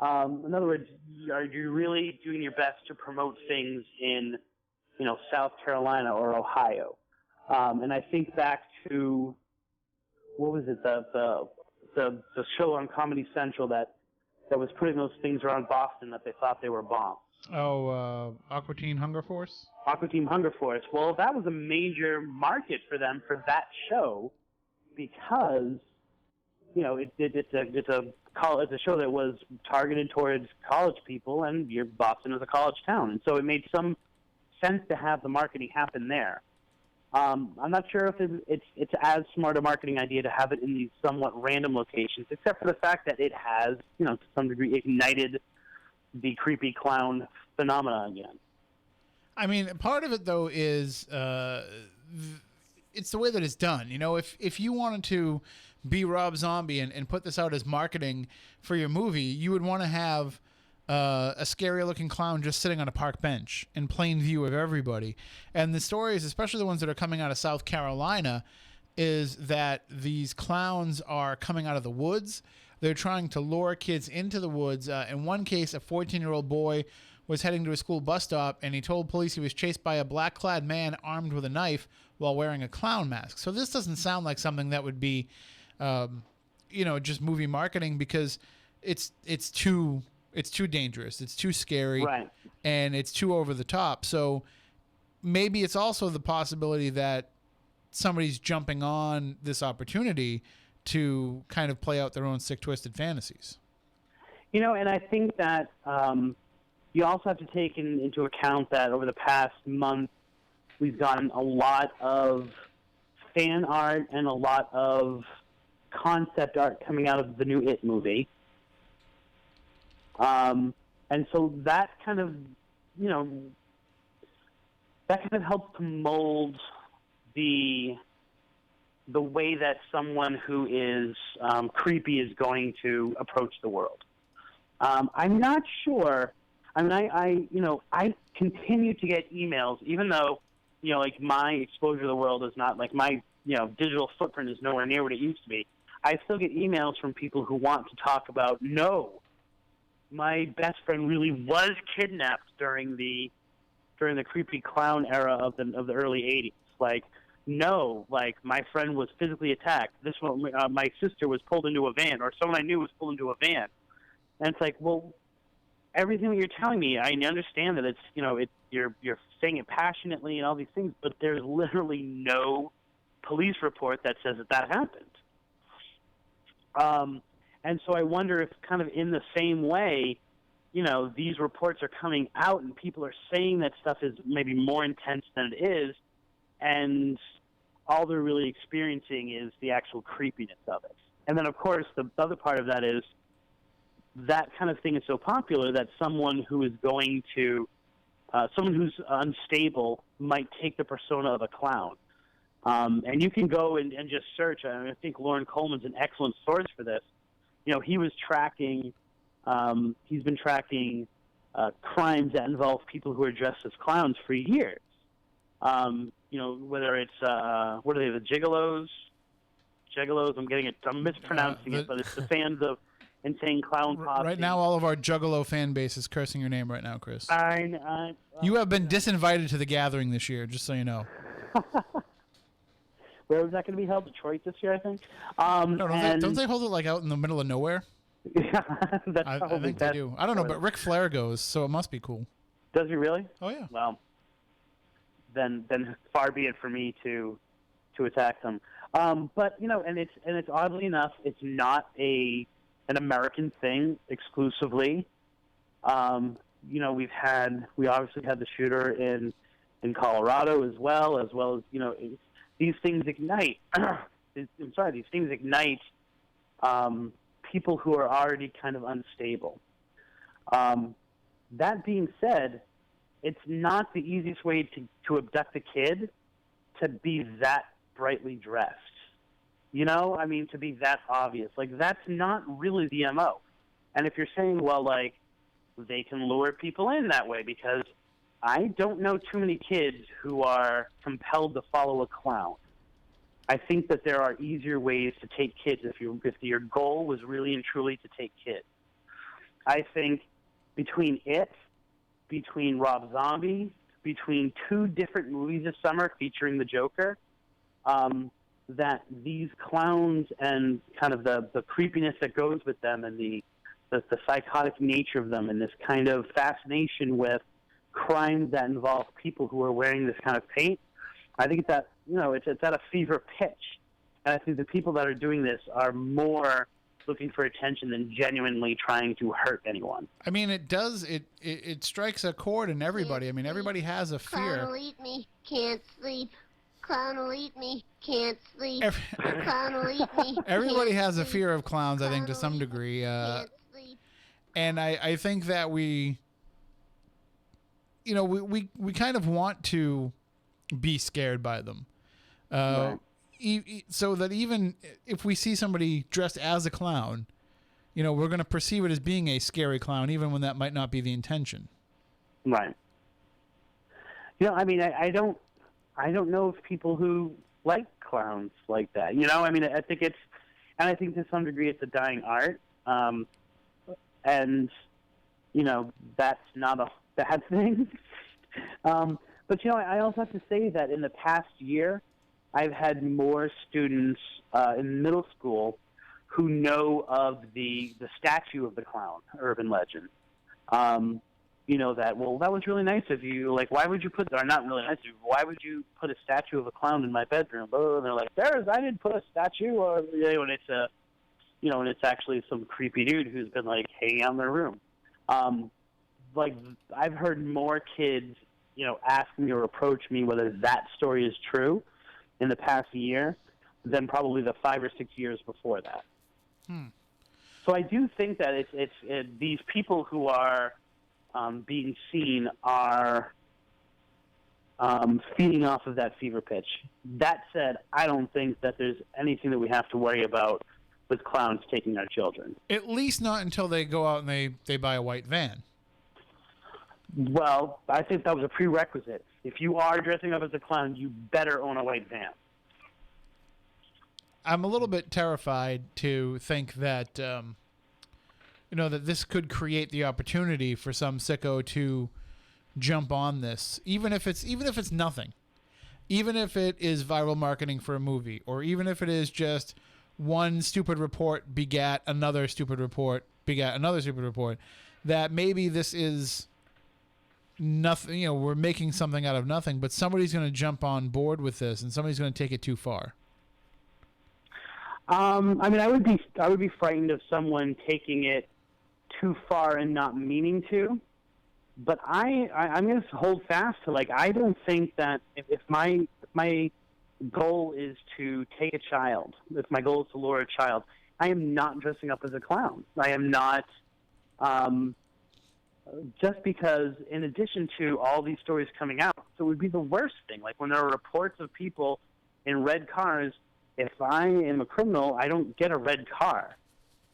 In other words, are you really doing your best to promote things in, South Carolina or Ohio? And I think back to, what was it, the show on Comedy Central that was putting those things around Boston that they thought they were bombs. Oh, Aqua Teen Hunger Force? Aqua Teen Hunger Force. Well, that was a major market for them for that show because, it's a show that was targeted towards college people, and Boston is a college town, and so it made some sense to have the marketing happen there. I'm not sure if it's as smart a marketing idea to have it in these somewhat random locations, except for the fact that it has, to some degree, ignited the creepy clown phenomenon again. I mean, part of it, though, is it's the way that it's done. If you wanted to be Rob Zombie and put this out as marketing for your movie, you would want to have a scary-looking clown just sitting on a park bench in plain view of everybody. And the stories, especially the ones that are coming out of South Carolina, is that these clowns are coming out of the woods. They're trying to lure kids into the woods. In one case, a 14-year-old boy was heading to a school bus stop, and he told police he was chased by a black-clad man armed with a knife while wearing a clown mask. So this doesn't sound like something that would be, just movie marketing, because it's too dangerous, it's too scary, right, and it's too over the top. So maybe it's also the possibility that somebody's jumping on this opportunity to kind of play out their own sick, twisted fantasies. And I think that you also have to take into account that over the past month, we've gotten a lot of fan art and a lot of concept art coming out of the new It movie. And so that kind of helps to mold the way that someone who is creepy is going to approach the world. I'm not sure. I mean, I continue to get emails, even though, my exposure to the world is not, my, digital footprint is nowhere near what it used to be. I still get emails from people who want to talk about, no, my best friend really was kidnapped during the creepy clown era of the early 80s. No, my friend was physically attacked. This one, my sister was pulled into a van, or someone I knew was pulled into a van. And it's like, well, everything that you're telling me, I understand that it's, you're saying it passionately and all these things, but there's literally no police report that says that happened. And so I wonder if kind of in the same way, these reports are coming out and people are saying that stuff is maybe more intense than it is, and all they're really experiencing is the actual creepiness of it. And then, of course, the other part of that is that kind of thing is so popular that someone who is going to, someone who's unstable might take the persona of a clown. And you can go and just search. I think Lauren Coleman's an excellent source for this. He was tracking, he's been tracking crimes that involve people who are dressed as clowns for years. Whether it's, what are they, the Gigolos? I'm mispronouncing it, but it's the fans of Insane Clown Posse. Right now, all of our Juggalo fan base is cursing your name right now, Chris. You have been disinvited to the gathering this year, just so you know. Where was that going to be held? Detroit this year, I think. Don't they hold it out in the middle of nowhere? Yeah, I think they do. I don't know, but Ric Flair goes, so it must be cool. Does he really? Oh yeah. Well, then far be it for me to attack them. But and it's oddly enough, it's not an American thing exclusively. We obviously had the shooter in Colorado as well as these things ignite. These things ignite people who are already kind of unstable. That being said, it's not the easiest way to abduct a kid to be that brightly dressed. You know, I mean, to be that obvious. Like, that's not really the MO. And if you're saying, well, like, they can lure people in that way, because I don't know too many kids who are compelled to follow a clown. I think that there are easier ways to take kids if your goal was really and truly to take kids. I think between Rob Zombie, between 2 different movies this summer featuring the Joker, that these clowns and kind of the creepiness that goes with them and the psychotic nature of them and this kind of fascination with crimes that involve people who are wearing this kind of paint, I think it's at a fever pitch. And I think the people that are doing this are more looking for attention than genuinely trying to hurt anyone. I mean, it strikes a chord in everybody. I mean, everybody has a fear. Clown will eat me, can't sleep. Clown will eat me, can't sleep. Clown will eat me. Everybody has a fear of clowns, I think, to some degree. Can't sleep. And I think that we kind of want to be scared by them. Right. So that even if we see somebody dressed as a clown, we're going to perceive it as being a scary clown, even when that might not be the intention. Right. I mean, I don't know if people who like clowns like that. I mean, I think to some degree it's a dying art. And, that's not a bad thing. But, I also have to say that in the past year, I've had more students in middle school who know of the statue of the clown, urban legend. That was really nice of you. Like, why would you not really nice of you, why would you put a statue of a clown in my bedroom? Oh, and they're like, I didn't put a statue, or, and it's and it's actually some creepy dude who's been, like, hanging out in their room. Like, I've heard more kids, ask me or approach me whether that story is true in the past year than probably the 5 or 6 years before that. So I do think that it's these people who are being seen are feeding off of that fever pitch. That said, I don't think that there's anything that we have to worry about with clowns taking our children. At least not until they go out and they buy a white van. Well, I think that was a prerequisite. If you are dressing up as a clown, you better own a white van. I'm a little bit terrified to think that, that this could create the opportunity for some sicko to jump on this, even if it's nothing, even if it is viral marketing for a movie, or even if it is just one stupid report begat another stupid report, that maybe this is nothing, we're making something out of nothing, but somebody's going to jump on board with this and somebody's going to take it too far. I mean, I would be frightened of someone taking it too far and not meaning to, but I'm going to hold fast to, like, I don't think that if my goal is to take a child, if my goal is to lure a child, I am not dressing up as a clown. I am not, just because in addition to all these stories coming out, so it would be the worst thing. Like, when there are reports of people in red cars, if I am a criminal, I don't get a red car.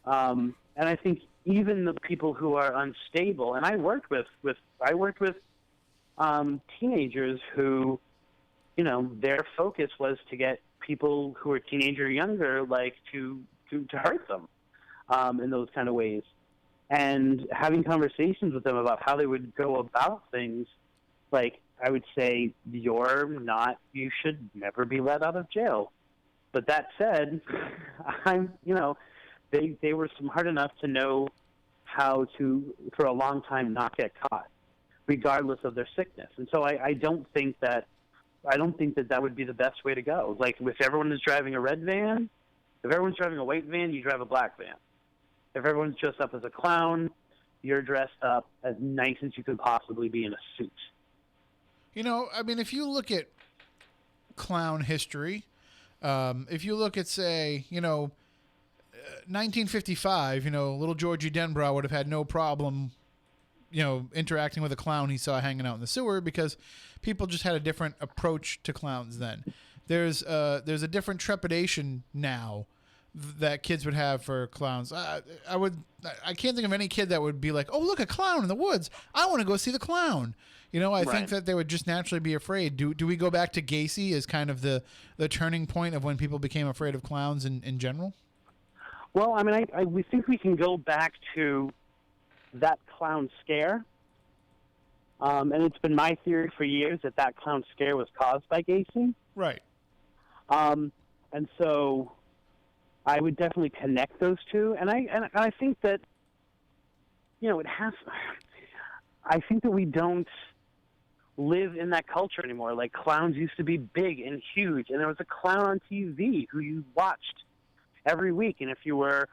And I think even the people who are unstable, and I worked with teenagers who, their focus was to get people who are teenager or younger, like, to hurt them in those kind of ways. And having conversations with them about how they would go about things, like, I would say, you should never be let out of jail. But that said, they were smart enough to know how to, for a long time, not get caught, regardless of their sickness. And so I don't think that would be the best way to go. Like, if everyone is driving a red van, if everyone's driving a white van, you drive a black van. If everyone's dressed up as a clown, you're dressed up as nice as you could possibly be in a suit. I mean, if you look at clown history, if you look at, say, 1955, little Georgie Denbrough would have had no problem, interacting with a clown he saw hanging out in the sewer, because people just had a different approach to clowns then. there's a different trepidation now that kids would have for clowns. I can't think of any kid that would be like, oh, look, a clown in the woods. I want to go see the clown. You know, I think that they would just naturally be afraid. Do we go back to Gacy as kind of the turning point of when people became afraid of clowns in general? Well, I mean, we think we can go back to that clown scare. And it's been my theory for years that clown scare was caused by Gacy. Right. And so I would definitely connect those two. And I think that, you know, I think that we don't live in that culture anymore. Like, clowns used to be big and huge, and there was a clown on TV who you watched every week. And if you were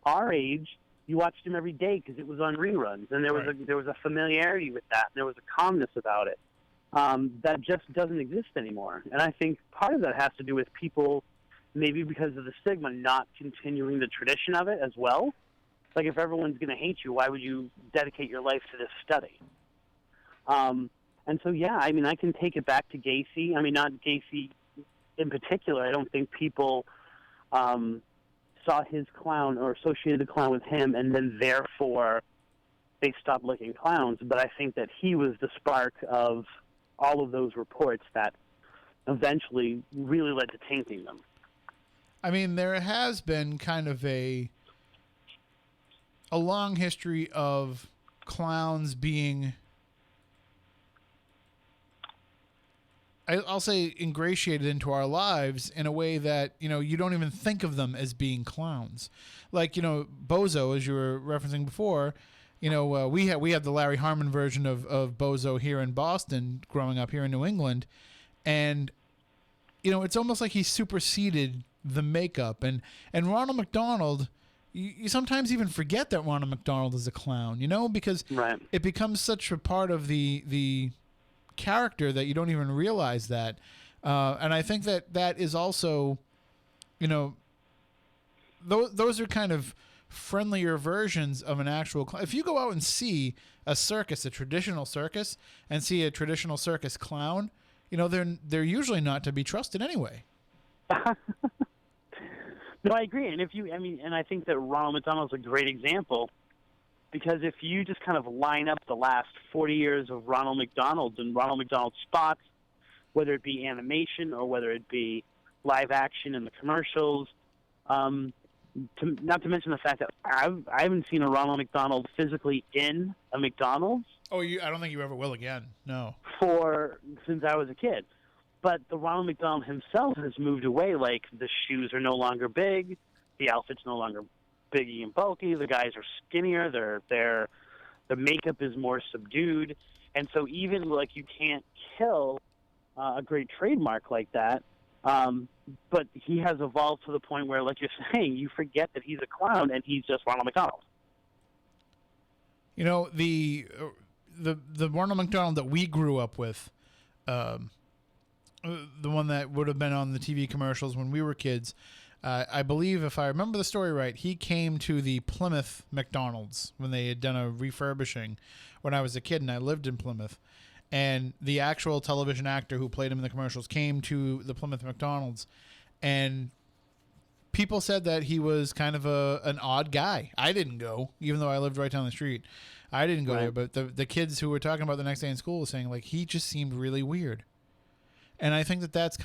our age, you watched him every day because it was on reruns, and there was a familiarity with that, and there was a calmness about it that just doesn't exist anymore. And I think part of that has to do with people, maybe because of the stigma, not continuing the tradition of it as well. Like, if everyone's going to hate you, why would you dedicate your life to this study? And so, yeah, I mean, I can take it back to Gacy. I mean, not Gacy in particular. I don't think people saw his clown or associated the clown with him, and then therefore they stopped liking clowns. But I think that he was the spark of all of those reports that eventually really led to tainting them. I mean, there has been kind of a long history of clowns being, I'll say, ingratiated into our lives in a way that, you know, you don't even think of them as being clowns. Like, you know, Bozo, as you were referencing before, you know, we had the Larry Harmon version of Bozo here in Boston growing up here in New England. And, you know, it's almost like he superseded the makeup. And Ronald McDonald, you sometimes even forget that Ronald McDonald is a clown, you know, because it becomes such a part of the character that you don't even realize that. And I think that is also, you know, those are kind of friendlier versions of an actual clown. If you go out and see a circus, a traditional circus, and see a traditional circus clown, you know, they're usually not to be trusted anyway. No, I agree. And I think that Ronald McDonald's a great example, because if you just kind of line up the last 40 years of Ronald McDonald and Ronald McDonald spots, whether it be animation or whether it be live action in the commercials, not to mention the fact that I haven't seen a Ronald McDonald physically in a McDonald's. Oh, I don't think you ever will again. No. Since I was a kid. But the Ronald McDonald himself has moved away. Like, the shoes are no longer big, the outfit's no longer biggy and bulky, the guys are skinnier, the makeup is more subdued, and so even like you can't kill a great trademark like that. But he has evolved to the point where, like you're saying, you forget that he's a clown and he's just Ronald McDonald. You know, the Ronald McDonald that we grew up with, the one that would have been on the TV commercials when we were kids, I believe, if I remember the story right, he came to the Plymouth McDonald's when they had done a refurbishing when I was a kid, and I lived in Plymouth. And the actual television actor who played him in the commercials came to the Plymouth McDonald's, and people said that he was kind of an odd guy. I didn't go, even though I lived right down the street. I didn't go there, but the kids who were talking about the next day in school were saying, like, he just seemed really weird. And I think that's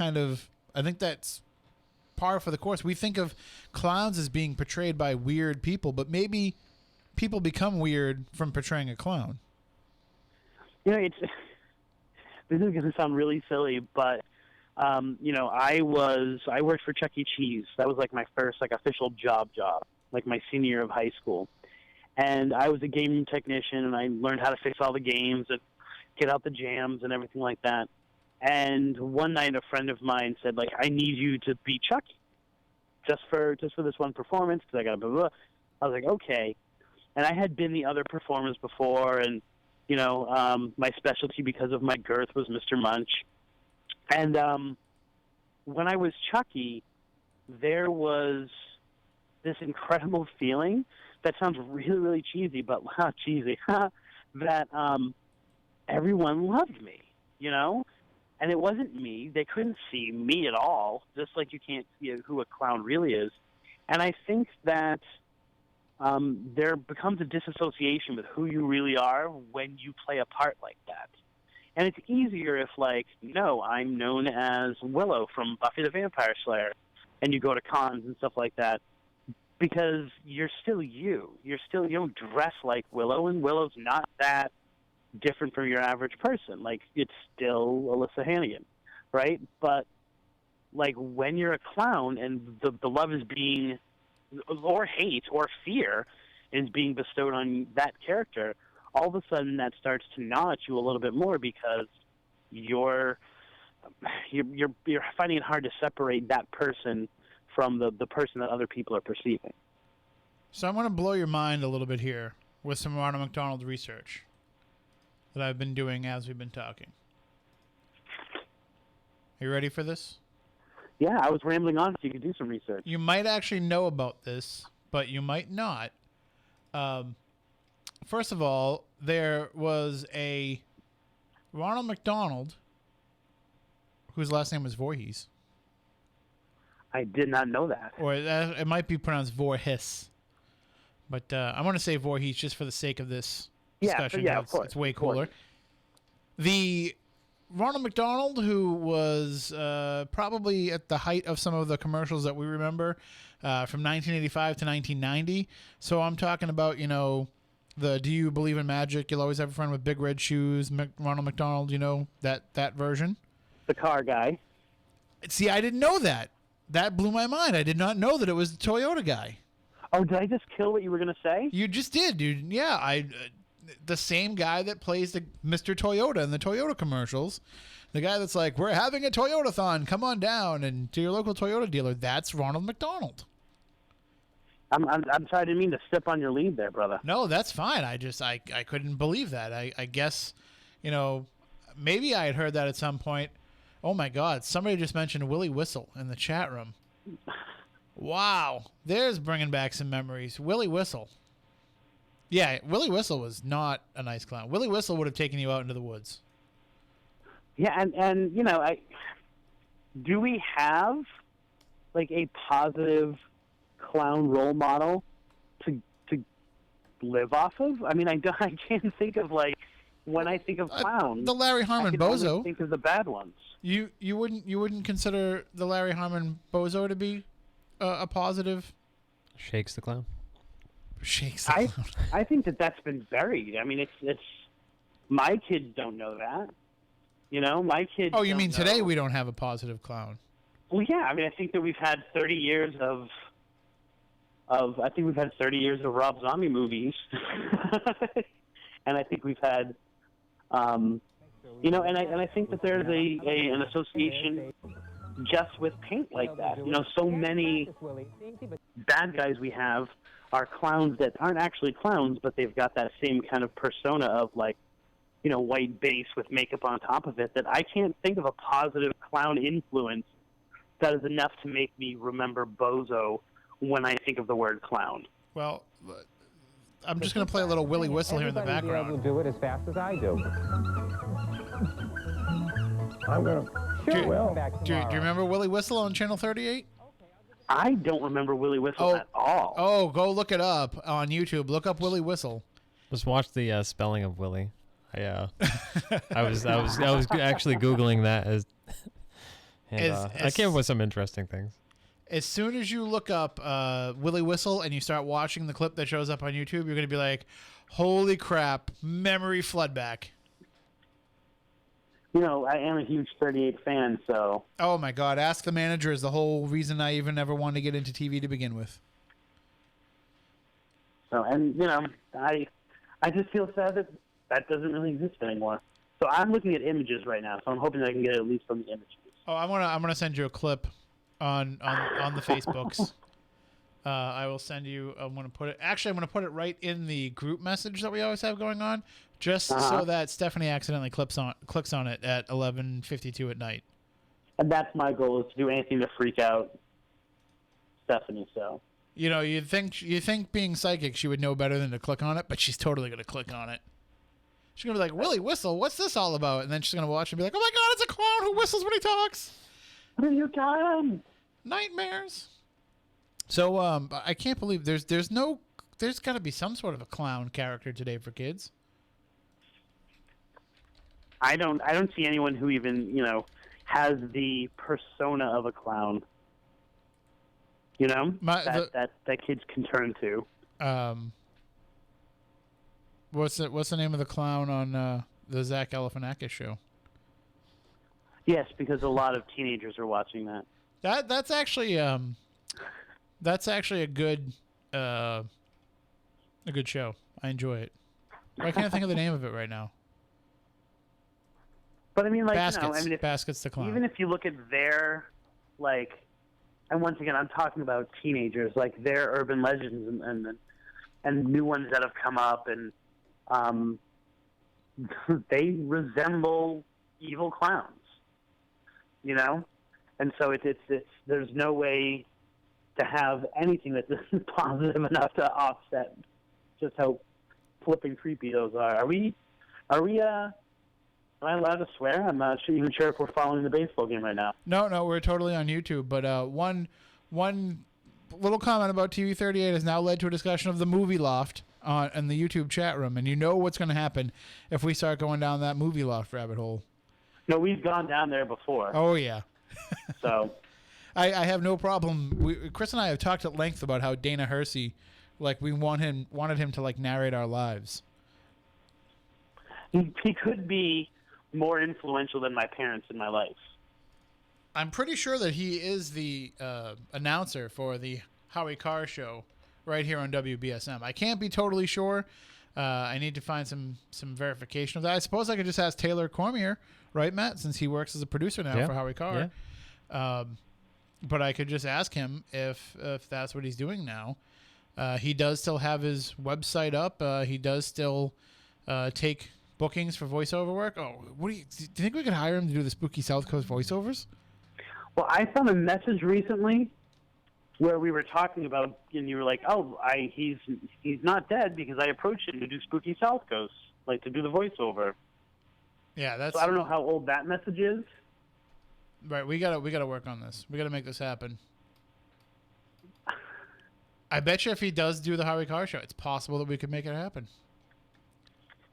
par for the course. We think of clowns as being portrayed by weird people, but maybe people become weird from portraying a clown. You know, this is going to sound really silly, but you know, I worked for Chuck E. Cheese. That was like my first official job, like my senior year of high school. And I was a game technician, and I learned how to fix all the games and get out the jams and everything like that. And one night, a friend of mine said, like, I need you to be Chucky, just for this one performance, because I got blah, blah, blah. I was like, okay. And I had been the other performers before, and, you know, my specialty because of my girth was Mr. Munch. And when I was Chucky, there was this incredible feeling that sounds really, really cheesy, but cheesy, that everyone loved me, you know? And it wasn't me. They couldn't see me at all, just like you can't see who a clown really is. And I think that there becomes a disassociation with who you really are when you play a part like that. And it's easier if, like, no, I'm known as Willow from Buffy the Vampire Slayer, and you go to cons and stuff like that, because you're still you. You don't dress like Willow, and Willow's not that different from your average person. Like, it's still Alyssa Hannigan, right? But, like, when you're a clown and the love is being, or hate, or fear is being bestowed on that character, all of a sudden that starts to gnaw at you a little bit more, because you're finding it hard to separate that person from the person that other people are perceiving. So I'm going to blow your mind a little bit here with some Ronald McDonald research that I've been doing as we've been talking. Are you ready for this? Yeah, I was rambling on so you could do some research. You might actually know about this, but you might not. First of all, there was a Ronald McDonald whose last name was Voorhees. I did not know that. Or it might be pronounced Voorhees. But I want to say Voorhees just for the sake of this discussion. Yeah, of course. It's way cooler. The Ronald McDonald, who was probably at the height of some of the commercials that we remember from 1985 to 1990. So I'm talking about, the Do You Believe in Magic? You'll always have a friend with big red shoes, Ronald McDonald, that version. The car guy. See, I didn't know that. That blew my mind. I did not know that it was the Toyota guy. Oh, did I just kill what you were going to say? You just did, dude. Yeah, the same guy that plays the Mr. Toyota in the Toyota commercials. The guy that's like, we're having a Toyota-thon. Come on down and to your local Toyota dealer. That's Ronald McDonald. I'm sorry, I didn't mean to step on your lead there, brother. No, that's fine. I couldn't believe that. I guess, maybe I had heard that at some point. Oh, my God. Somebody just mentioned Willie Whistle in the chat room. Wow. There's bringing back some memories. Willie Whistle. Yeah, Willie Whistle was not a nice clown. Willie Whistle would have taken you out into the woods. Yeah, and do we have, like, a positive clown role model to live off of? I mean, I can't think of, like, when I think of clowns, the Larry Harmon I can Bozo. only think of the bad ones. You wouldn't consider the Larry Harmon Bozo to be a positive? Shakes the clown. Shakes the clown. I think that's been buried. I mean, it's my kids don't know that. My kids. Oh, you mean know. today we don't have a positive clown? Well, yeah. I mean, I think that we've had 30 years of I think we've had 30 years of Rob Zombie movies, and I think we've had. And I think that there's an association just with paint like that. So many bad guys we have are clowns that aren't actually clowns, but they've got that same kind of persona of, like, white base with makeup on top of it, that I can't think of a positive clown influence that is enough to make me remember Bozo when I think of the word clown. Well, I'm just going to play a little Willie Whistle here in the background. Everybody will do it as fast as I do. I'm going to... Sure will. Do you remember Willie Whistle on Channel 38? I don't remember Willie Whistle at all. Oh, go look it up on YouTube. Look up Willie Whistle. Just watch the spelling of Willie. I was actually Googling that I came up with some interesting things. As soon as you look up Willie Whistle and you start watching the clip that shows up on YouTube, you're going to be like, holy crap, memory flood back. I am a huge 38 fan, so... Oh, my God. Ask the Manager is the whole reason I even ever wanted to get into TV to begin with. So, and, I just feel sad that doesn't really exist anymore. So I'm looking at images right now, so I'm hoping I can get at least from the images. Oh, I'm gonna send you a clip on the Facebooks. I will send you. I'm gonna put it right in the group message that we always have going on, just so that Stephanie accidentally clicks on it at 11:52 at night. And that's my goal, is to do anything to freak out Stephanie. So you think being psychic she would know better than to click on it, but she's totally gonna click on it. She's going to be like, Willie Whistle, what's this all about? And then she's going to watch and be like, oh my God, it's a clown who whistles when he talks. What have you done? Nightmares. So I can't believe there's got to be some sort of a clown character today for kids. I don't see anyone who even, has the persona of a clown. That kids can turn to. What's the name of the clown on the Zach Galifianakis show? Yes, because a lot of teenagers are watching that. That's actually a good show. I enjoy it. I can't think of the name of it right now. But I mean, like, Baskets. Baskets the clown. Even if you look at their, like, and once again, I'm talking about teenagers, like their urban legends and new ones that have come up, and they resemble evil clowns, and so it's there's no way to have anything that's positive enough to offset just how flipping creepy those are. Are we? Am I allowed to swear? I'm not even sure if we're following the baseball game right now. No, we're totally on YouTube. But one little comment about TV38 has now led to a discussion of the movie loft in the YouTube chat room, and you know what's going to happen if we start going down that movie loft rabbit hole. No, we've gone down there before. Oh yeah. So, I have no problem. Chris and I have talked at length about how Dana Hersey, like we wanted him to like narrate our lives. He could be more influential than my parents in my life. I'm pretty sure that he is the announcer for the Howie Carr show right here on WBSM. I can't be totally sure. I need to find some verification of that. I suppose I could just ask Taylor Cormier, right, Matt, since he works as a producer now for Howie Carr. Yeah. But I could just ask him if that's what he's doing now. He does still have his website up. He does still take bookings for voiceover work. Oh, do you think we could hire him to do the spooky South Coast voiceovers? Well, I found a message recently where we were talking about, and you were like, "Oh, he's not dead because I approached him to do spooky South Coast, like to do the voiceover." Yeah, that's. So I don't know how old that message is. Right, we gotta work on this. We gotta make this happen. I bet you if he does do the Howie Carr show, it's possible that we could make it happen.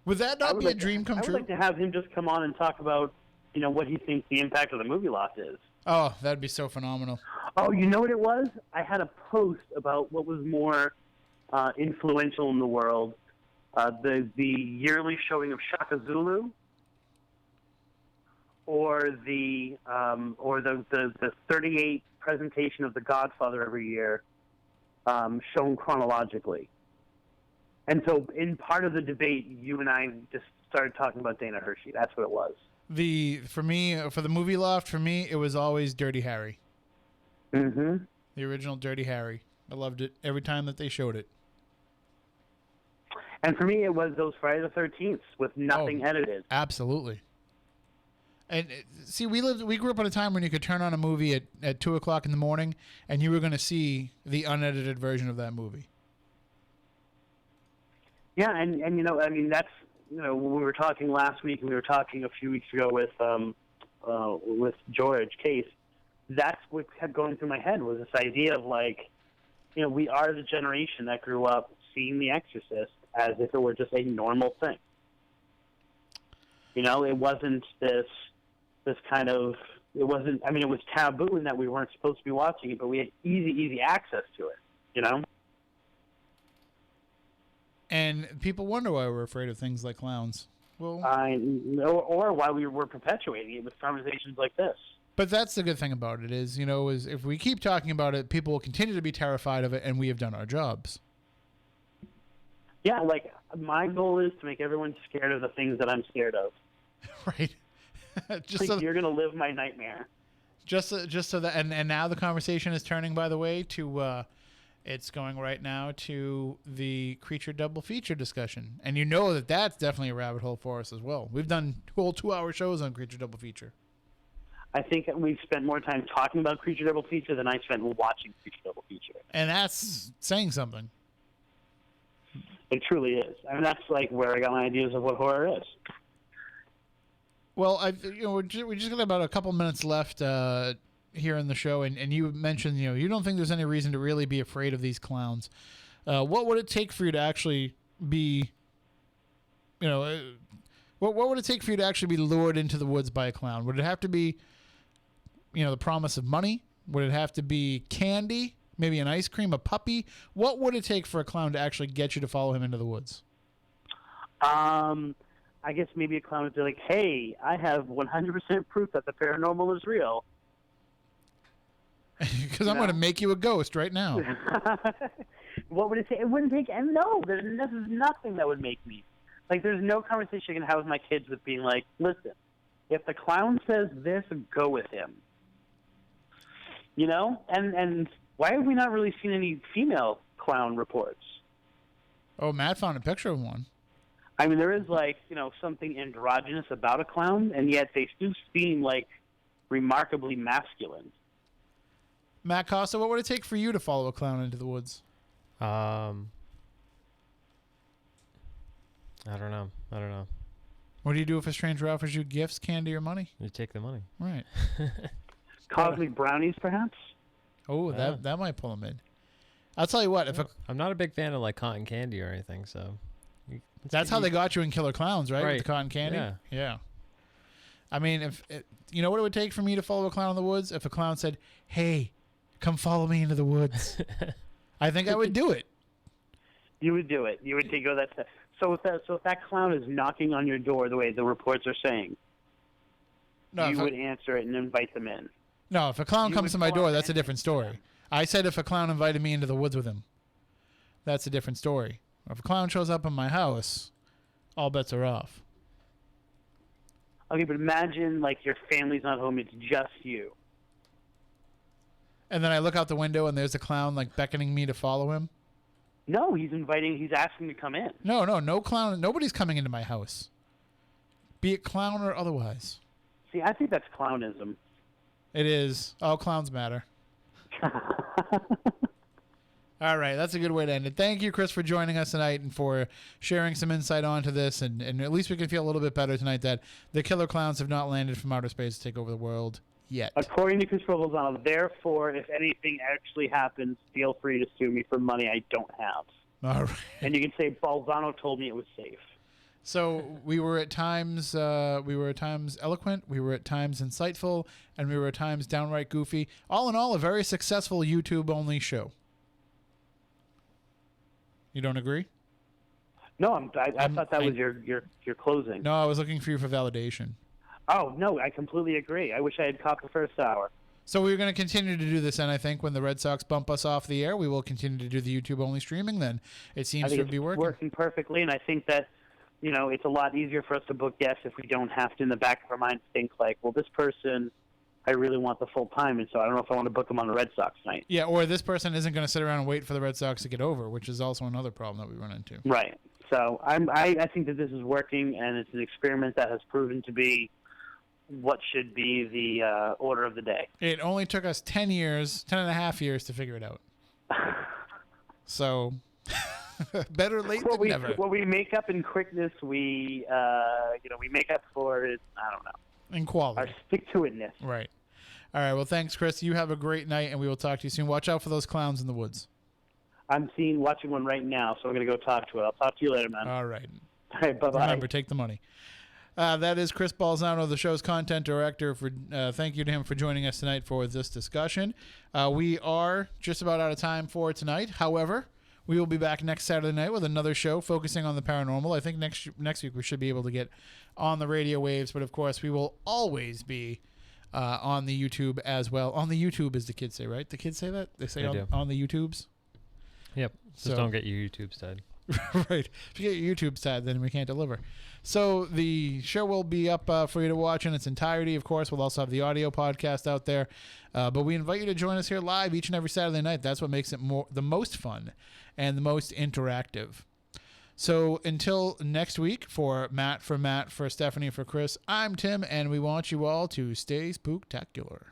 Would that not be a dream come true? I would like to have him just come on and talk about, what he thinks the impact of the movie loft is. Oh, that'd be so phenomenal. Oh, you know what it was? I had a post about what was more influential in the world, the yearly showing of Shaka Zulu, or the 38 presentation of The Godfather every year, shown chronologically. And so, in part of the debate, you and I just started talking about Dana Hershey. That's what it was. For the movie loft, it was always Dirty Harry. Mm-hmm. The original Dirty Harry. I loved it every time that they showed it. And for me, it was those Friday the 13th with nothing edited. Absolutely. And see, we grew up at a time when you could turn on a movie at 2:00 in the morning, and you were going to see the unedited version of that movie. Yeah, and that's when we were talking last week, and we were talking a few weeks ago with George Case. That's what kept going through my head was this idea of we are the generation that grew up seeing The Exorcist as if it were just a normal thing. It wasn't this kind of, it was taboo in that we weren't supposed to be watching it, but we had easy access to it, And people wonder why we're afraid of things like clowns. Well, or why we were perpetuating it with conversations like this. But that's the good thing about it is if we keep talking about it, people will continue to be terrified of it, and we have done our jobs. Yeah, my goal is to make everyone scared of the things that I'm scared of. Right. You're going to live my nightmare. Just so that, and now the conversation is turning, by the way, to it's going right now to the creature double feature discussion, and that's definitely a rabbit hole for us as well. We've done whole 2-hour shows on creature double feature. I think we've spent more time talking about creature double feature than I spent watching creature double feature, and that's saying something. It truly is. I mean, that's like where I got my ideas of what horror is. Well, we just got about a couple minutes left here in the show, and you mentioned you don't think there's any reason to really be afraid of these clowns. What would it take for you to actually be, what would it take for you to actually be lured into the woods by a clown? Would it have to be, the promise of money? Would it have to be candy? Maybe an ice cream, a puppy? What would it take for a clown to actually get you to follow him into the woods? I guess maybe a clown would be like, hey, I have 100% proof that the paranormal is real. Because I'm going to make you a ghost right now. What would it take? It wouldn't take, and no, there's nothing that would make me. Like, there's no conversation I can have with my kids with being like, listen, if the clown says this, go with him. And why have we not really seen any female clown reports? Oh, Matt found a picture of one. I mean, there is, something androgynous about a clown, and yet they do seem, remarkably masculine. Matt Costa, what would it take for you to follow a clown into the woods? I don't know. What do you do if a stranger offers you gifts, candy, or money? You take the money. Right. Cosmic brownies, perhaps? Oh, that might pull him in. I'll tell you what. I'm not a big fan of cotton candy or anything, so. That's how they got you in Killer Clowns, right? With the cotton candy? Yeah. I mean, what it would take for me to follow a clown in the woods? If a clown said, hey, come follow me into the woods. I think I would do it. You would do it. You would go that step. So if that clown is knocking on your door the way the reports are saying, you would answer it and invite them in. No, if a clown comes to my door, that's a different story. I said if a clown invited me into the woods with him. That's a different story. If a clown shows up in my house, all bets are off. Okay, but imagine, your family's not home, it's just you. And then I look out the window and there's a clown, beckoning me to follow him? No, he's asking to come in. No clown. Nobody's coming into my house. Be it clown or otherwise. See, I think that's clownism. It is. All clowns matter. All right, that's a good way to end it. Thank you, Chris, for joining us tonight and for sharing some insight onto this. And at least we can feel a little bit better tonight that the killer clowns have not landed from outer space to take over the world yet. According to Christopher Balzano, therefore, if anything actually happens, feel free to sue me for money I don't have. All right. And you can say Balzano told me it was safe. So we were at times eloquent, we were at times insightful, and we were at times downright goofy. All in all, a very successful YouTube-only show. You don't agree? No, I thought that was your closing. No, I was looking for you for validation. Oh, no, I completely agree. I wish I had caught the first hour. So we're going to continue to do this, and I think when the Red Sox bump us off the air, we will continue to do the YouTube-only streaming then. It seems to be working. Working perfectly, and I think that, it's a lot easier for us to book guests if we don't have to, in the back of our mind, think well, this person, I really want the full time, and so I don't know if I want to book them on the Red Sox night. Yeah, or this person isn't going to sit around and wait for the Red Sox to get over, which is also another problem that we run into. Right. So I think that this is working, and it's an experiment that has proven to be what should be the order of the day. It only took us 10 and a half years to figure it out. So, better late than never. What we make up in quickness, we make up for it, I don't know. In quality. Our stick-to-itness. Right. All right, well, thanks, Chris. You have a great night, and we will talk to you soon. Watch out for those clowns in the woods. I'm watching one right now, so I'm going to go talk to it. I'll talk to you later, man. All right. All right, bye-bye. Remember, take the money. That is Chris Balzano, the show's content director. Thank you to him for joining us tonight for this discussion. We are just about out of time for tonight. However, we will be back next Saturday night with another show focusing on the paranormal. I think next week we should be able to get on the radio waves, but of course we will always be on the YouTube as well. On the YouTube, as the kids say, right? The kids say that? They say on the YouTubes? Yep. Just don't get your YouTube's dead. Right. If you get your YouTube's dead, then we can't deliver. So the show will be up for you to watch in its entirety. Of course, we'll also have the audio podcast out there. But we invite you to join us here live each and every Saturday night. That's what makes it the most fun and the most interactive. So until next week, for Matt, for Stephanie, for Chris, I'm Tim, and we want you all to stay spooktacular.